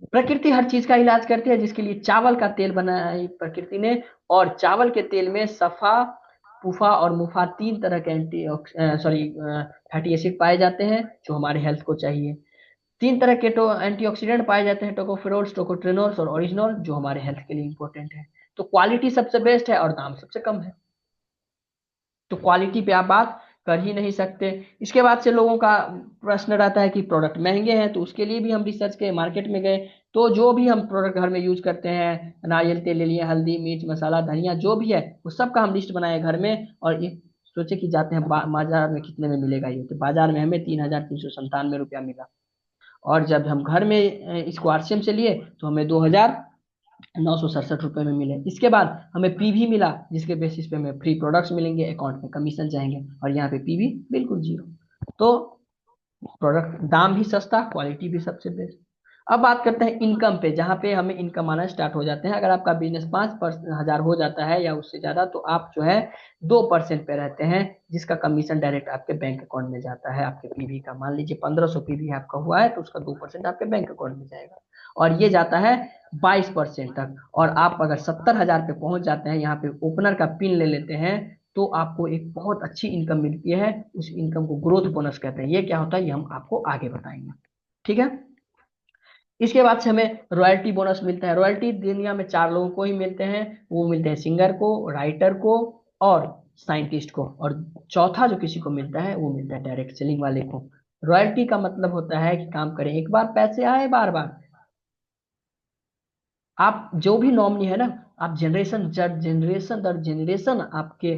प्रकृति हर चीज का इलाज करती है, जिसके लिए चावल का तेल बनाया है प्रकृति ने, और चावल के तेल में सफा, पुफा और मुफा 3 तरह के फैटी एसिड पाए जाते हैं जो हमारे हेल्थ को चाहिए। 3 तरह के एंटीऑक्सीडेंट पाए जाते हैं, टोकोफेरोल्स, टोकोट्रेनोल्स और ओरिजिनोल, जो हमारे हेल्थ के लिए इंपॉर्टेंट है। तो क्वालिटी सबसे बेस्ट है और दाम सबसे कम है, तो क्वालिटी पे आप बात कर ही नहीं सकते। इसके बाद से लोगों का प्रश्न रहता है कि प्रोडक्ट महंगे हैं, तो उसके लिए भी हम रिसर्च के मार्केट में गए, तो जो भी हम प्रोडक्ट घर में यूज करते हैं, नारियल तेल ले लिए, हल्दी, मिर्च मसाला, धनिया, जो भी है वो सब का हम लिस्ट बनाए घर में, और ये सोचे कि जाते हैं बाजार में कितने में मिलेगा ये, तो बाजार में हमें 3397 रुपया मिला, और जब हम घर में इसको आरसीएम से लिए तो हमें 2967 रुपये में मिले। इसके बाद हमें पीवी मिला, जिसके बेसिस पे हमें फ्री प्रोडक्ट्स मिलेंगे, अकाउंट में कमीशन जाएंगे, और यहाँ पे पीवी बिल्कुल 0। तो प्रोडक्ट दाम भी सस्ता, क्वालिटी भी सबसे बेस्ट। अब बात करते हैं इनकम पे, जहाँ पे हमें इनकम आना स्टार्ट हो जाते हैं। अगर आपका बिजनेस 5,000 हो जाता है या उससे ज्यादा, तो आप जो है 2% पे रहते हैं, जिसका कमीशन डायरेक्ट आपके बैंक अकाउंट में जाता है आपके पीवी का। मान लीजिए 1500 पीवी आपका हुआ है तो उसका 2% आपके बैंक अकाउंट में जाएगा, और ये जाता है 22% तक। और आप अगर 70,000 पे पहुंच जाते हैं, यहाँ पे ओपनर का पिन ले लेते हैं, तो आपको एक बहुत अच्छी इनकम मिलती है। उस इनकम को ग्रोथ बोनस कहते हैं। ये क्या होता है ये हम आपको आगे बताएंगे, ठीक है। इसके बाद से हमें रॉयल्टी बोनस मिलता है। रॉयल्टी दुनिया में 4 लोगों को ही मिलते हैं, वो मिलते हैं सिंगर को, राइटर को और साइंटिस्ट को, और चौथा जो किसी को मिलता है वो मिलता है डायरेक्ट सेलिंग वाले को। रॉयल्टी का मतलब होता है कि काम करें एक बार, पैसे आए बार बार। आप जो भी नॉमिनी है ना, आप जनरेशन दर जनरेशन आपके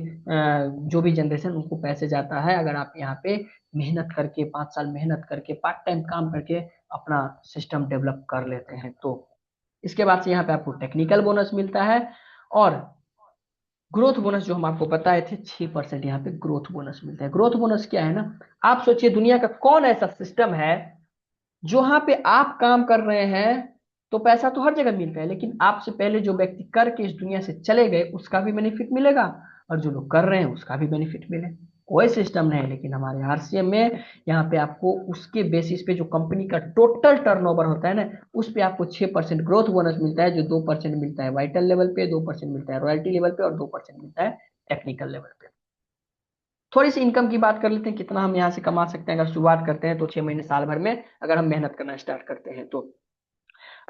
जो भी जनरेशन उनको पैसे जाता है, अगर आप यहाँ पे मेहनत करके 5 साल मेहनत करके पार्ट टाइम काम करके अपना सिस्टम डेवलप कर लेते हैं तो। इसके बाद से यहाँ पे आपको टेक्निकल बोनस मिलता है, और ग्रोथ बोनस जो हम आपको बताए थे 6% यहाँ पे ग्रोथ बोनस मिलता है। ग्रोथ बोनस क्या है ना, आप सोचिए दुनिया का कौन ऐसा सिस्टम है जहां पे आप काम कर रहे हैं तो पैसा तो हर जगह मिल रहा है, लेकिन आपसे पहले जो व्यक्ति करके इस दुनिया से चले गए उसका भी बेनिफिट मिलेगा, और जो लोग कर रहे हैं उसका भी बेनिफिट मिले। कोई सिस्टम नहीं, लेकिन हमारे आरसीएम में यहाँ पे आपको उसके बेसिस पे जो कंपनी का टोटल टर्नओवर होता है ना, उस पे आपको 6% ग्रोथ बोनस मिलता है, जो 2% मिलता है वाइटल लेवल पे, 2% मिलता है रॉयल्टी लेवल पे, और 2% मिलता है टेक्निकल लेवल पे। थोड़ी सी इनकम की बात कर लेते हैं, कितना हम यहाँ से कमा सकते हैं अगर शुरुआत करते हैं तो 6 महीने साल भर में, अगर हम मेहनत करना स्टार्ट करते हैं तो।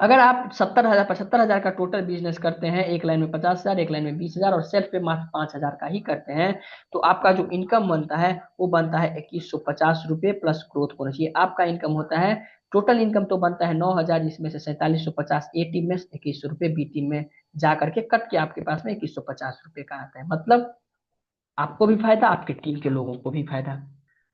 अगर आप 70,000 75,000 का टोटल बिजनेस करते हैं, एक लाइन में 50,000, एक लाइन में 20,000 और सेल्फ पे मात्र 5,000 का ही करते हैं, तो आपका जो इनकम बनता है वो बनता है 2150 रुपये प्लस ग्रोथ बोनस। ये आपका इनकम होता है। टोटल इनकम तो बनता है 9,000, जिसमें से 4750 ए टीम में, 2100 रुपये बी टीम में जा करके कट के आपके पास में 2150 रुपये का आता है। मतलब आपको भी फायदा, आपके टीम के लोगों को भी फायदा।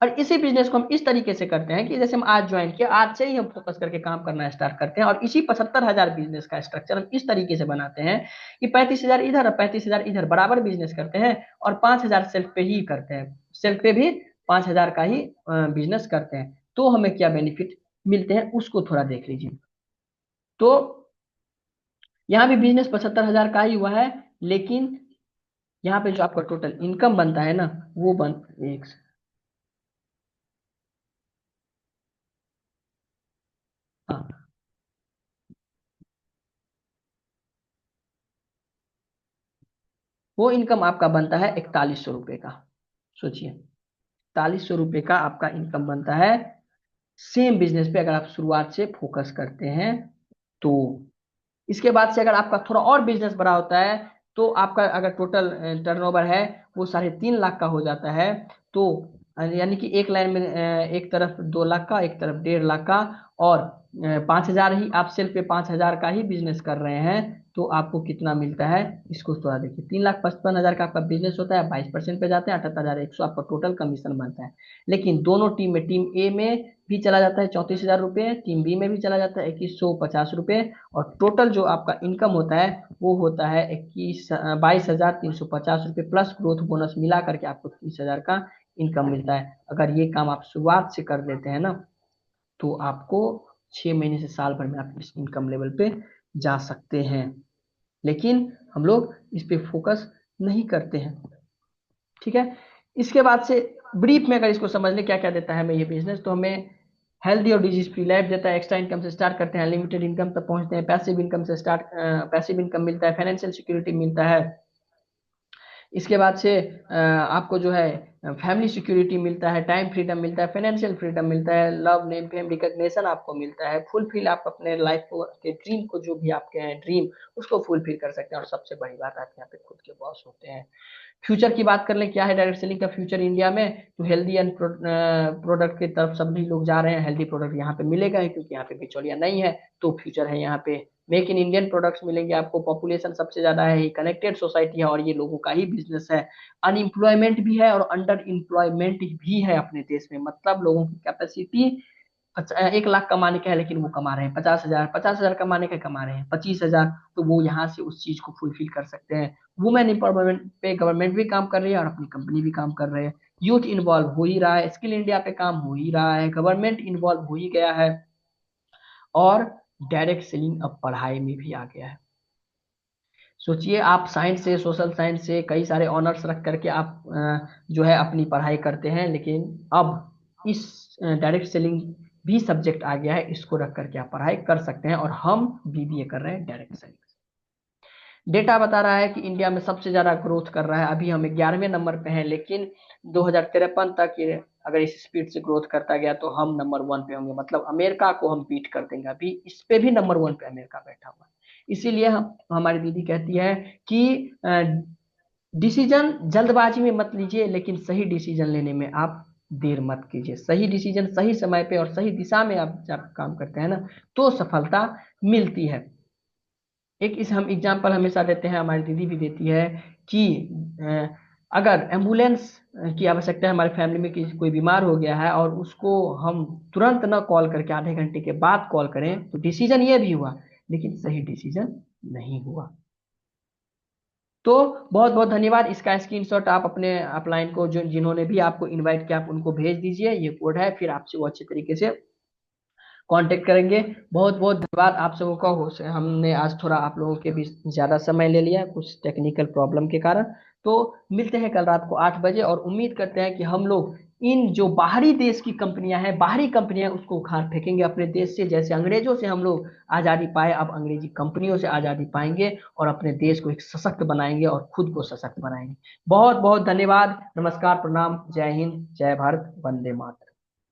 और इसी बिजनेस को हम इस तरीके से करते हैं कि जैसे हम आज ज्वाइन किया, आज से ही हम फोकस करके काम करना स्टार्ट करते हैं। और इसी 75,000 बिजनेस का स्ट्रक्चर हम इस तरीके से बनाते हैं कि 35,000 इधर और 35,000 इधर बराबर बिजनेस करते हैं, और 5,000 सेल्फ पे ही करते हैं। सेल्फ पे भी 5,000 का ही बिजनेस करते हैं। तो हमें क्या बेनिफिट मिलते हैं उसको थोड़ा देख लीजिए। तो यहाँ भी बिजनेस 75,000 का ही हुआ है, लेकिन यहाँ पे जो आपका टोटल इनकम बनता है ना, वो एक हाँ, वो इनकम आपका बनता है 4100 रुपये का। सोचिए, 4100 रुपये का आपका इनकम बनता है सेम बिजनेस पे, अगर आप शुरुआत से फोकस करते हैं तो। इसके बाद से अगर आपका थोड़ा और बिजनेस बड़ा होता है, तो आपका अगर टोटल टर्नओवर है वो 3.5 लाख का हो जाता है। तो यानी कि एक लाइन में एक तरफ 2 लाख का, एक तरफ 1.5 लाख का, और 5,000 ही आप सेल पे 5,000 का ही बिजनेस कर रहे हैं, तो आपको कितना मिलता है इसको थोड़ा देखिए। 3,55,000 का आपका बिजनेस होता है, 22% पे जाते हैं, 78,100 आपका टोटल कमीशन बनता है। लेकिन दोनों टीम में, टीम ए में भी चला जाता है 34,000 रुपये, टीम बी में भी चला जाता है 2150 रुपये, और टोटल जो आपका इनकम होता है वो होता है 22,350 रुपये प्लस ग्रोथ बोनस मिला करके आपको 30,000 का इनकम मिलता है। अगर ये काम आप शुरुआत से कर लेते हैं ना, तो आपको 6 महीने से साल भर में आप इस इनकम लेवल पे जा सकते हैं। लेकिन हम लोग इस पे फोकस नहीं करते हैं, ठीक है। इसके बाद से ब्रीफ में अगर इसको समझ लें क्या क्या देता है हमें ये बिजनेस, तो हमें हेल्दी और डिजीज फ्री लाइफ देता है। एक्स्ट्रा इनकम से स्टार्ट करते हैं, लिमिटेड इनकम तक पहुंचते हैं, पैसिव इनकम से स्टार्ट, पैसिव इनकम मिलता है, फाइनेंशियल सिक्योरिटी मिलता है। इसके बाद से आपको जो है फैमिली सिक्योरिटी मिलता है, टाइम फ्रीडम मिलता है, फाइनेंशियल फ्रीडम मिलता है, लव नेम फेम रिकग्निशन आपको मिलता है, फुलफिल आप अपने लाइफ को के ड्रीम को, जो भी आपके हैं ड्रीम, उसको फुलफिल कर सकते हैं। और सबसे बड़ी बात, आप यहाँ पे खुद के बॉस होते हैं। फ्यूचर की बात कर लें, क्या है डायरेक्ट सेलिंग का फ्यूचर इंडिया में, तो हेल्दी एंड प्रोडक्ट की तरफ सभी लोग जा रहे हैं। हेल्दी प्रोडक्ट यहाँ पे मिलेगा ही, क्योंकि यहाँ पे बिचौलिया नहीं है, तो फ्यूचर है यहाँ पे। मेक इन इंडियन प्रोडक्ट्स मिलेंगे आपको, पॉपुलेशन सबसे ज्यादा है, कनेक्टेड सोसाइटी है और ये लोगों का ही बिजनेस है। अनएम्प्लॉयमेंट भी है और अंडर एम्प्लॉयमेंट भी है अपने देश में, मतलब लोगों की कैपेसिटी 1 लाख कमाने का है, लेकिन वो कमा रहे हैं 50,000 कमाने का कमा रहे हैं 25,000, तो वो यहाँ से उस चीज को फुलफिल कर सकते हैं। वुमेन एम्पावरमेंट पे गवर्नमेंट भी काम कर रही है और अपनी कंपनी भी काम कर रहे हैं। यूथ इन्वॉल्व हो ही रहा है, स्किल इंडिया पे काम हो ही रहा है, गवर्नमेंट इन्वॉल्व हो ही गया है, और डायरेक्ट सेलिंग अब पढ़ाई में भी आ गया है। सोचिए, आप साइंस से, सोशल साइंस से कई सारे ऑनर्स रख करके आप जो है अपनी पढ़ाई करते हैं, लेकिन अब इस डायरेक्ट सेलिंग भी सब्जेक्ट आ गया है, इसको रख करके आप पढ़ाई कर सकते हैं। और हम बीबीए कर रहे हैं डायरेक्ट सेलिंग। डेटा बता रहा है कि इंडिया में सबसे ज्यादा ग्रोथ कर रहा है, अभी हम 11वें नंबर पे हैं, लेकिन 2053 तक ये अगर इस स्पीड से ग्रोथ करता गया तो हम नंबर 1 पे होंगे, मतलब अमेरिका को हम बीट कर देंगे। अभी इस पे भी नंबर 1 पे अमेरिका बैठा हुआ है। इसीलिए हमारी दीदी कहती है कि डिसीजन जल्दबाजी में मत लीजिए, लेकिन सही डिसीजन लेने में आप देर मत कीजिए। सही डिसीजन सही समय पे और सही दिशा में आप जब काम करते हैं ना, तो सफलता मिलती है। एक इस हम एग्जाम्पल हमेशा देते हैं, हमारी दीदी भी देती है कि अगर एम्बुलेंस की आवश्यकता है, हमारे फैमिली में किसी कोई बीमार हो गया है और उसको हम तुरंत ना कॉल करके आधे घंटे के बाद कॉल करें, तो डिसीजन ये भी हुआ, लेकिन सही डिसीजन नहीं हुआ। तो बहुत बहुत धन्यवाद। इसका स्क्रीनशॉट आप अपने अपलाइन को, जो जिन्होंने भी आपको इनवाइट किया, आप उनको भेज दीजिए। ये कोड है, फिर आपसे वो अच्छे तरीके से कांटेक्ट करेंगे। बहुत बहुत धन्यवाद आप सबों का। हमने आज थोड़ा आप लोगों के बीच ज्यादा समय ले लिया कुछ टेक्निकल प्रॉब्लम के कारण। तो मिलते हैं कल रात को 8 बजे, और उम्मीद करते हैं कि हम लोग इन जो बाहरी देश की कंपनियां हैं, बाहरी कंपनियां, उसको उखाड़ फेंकेंगे अपने देश से। जैसे अंग्रेजों से हम लोग आजादी पाए, अब अंग्रेजी कंपनियों से आजादी पाएंगे और अपने देश को एक सशक्त बनाएंगे और खुद को सशक्त बनाएंगे। बहुत बहुत धन्यवाद। नमस्कार, प्रणाम, जय हिंद, जय भारत, वंदे मातरम।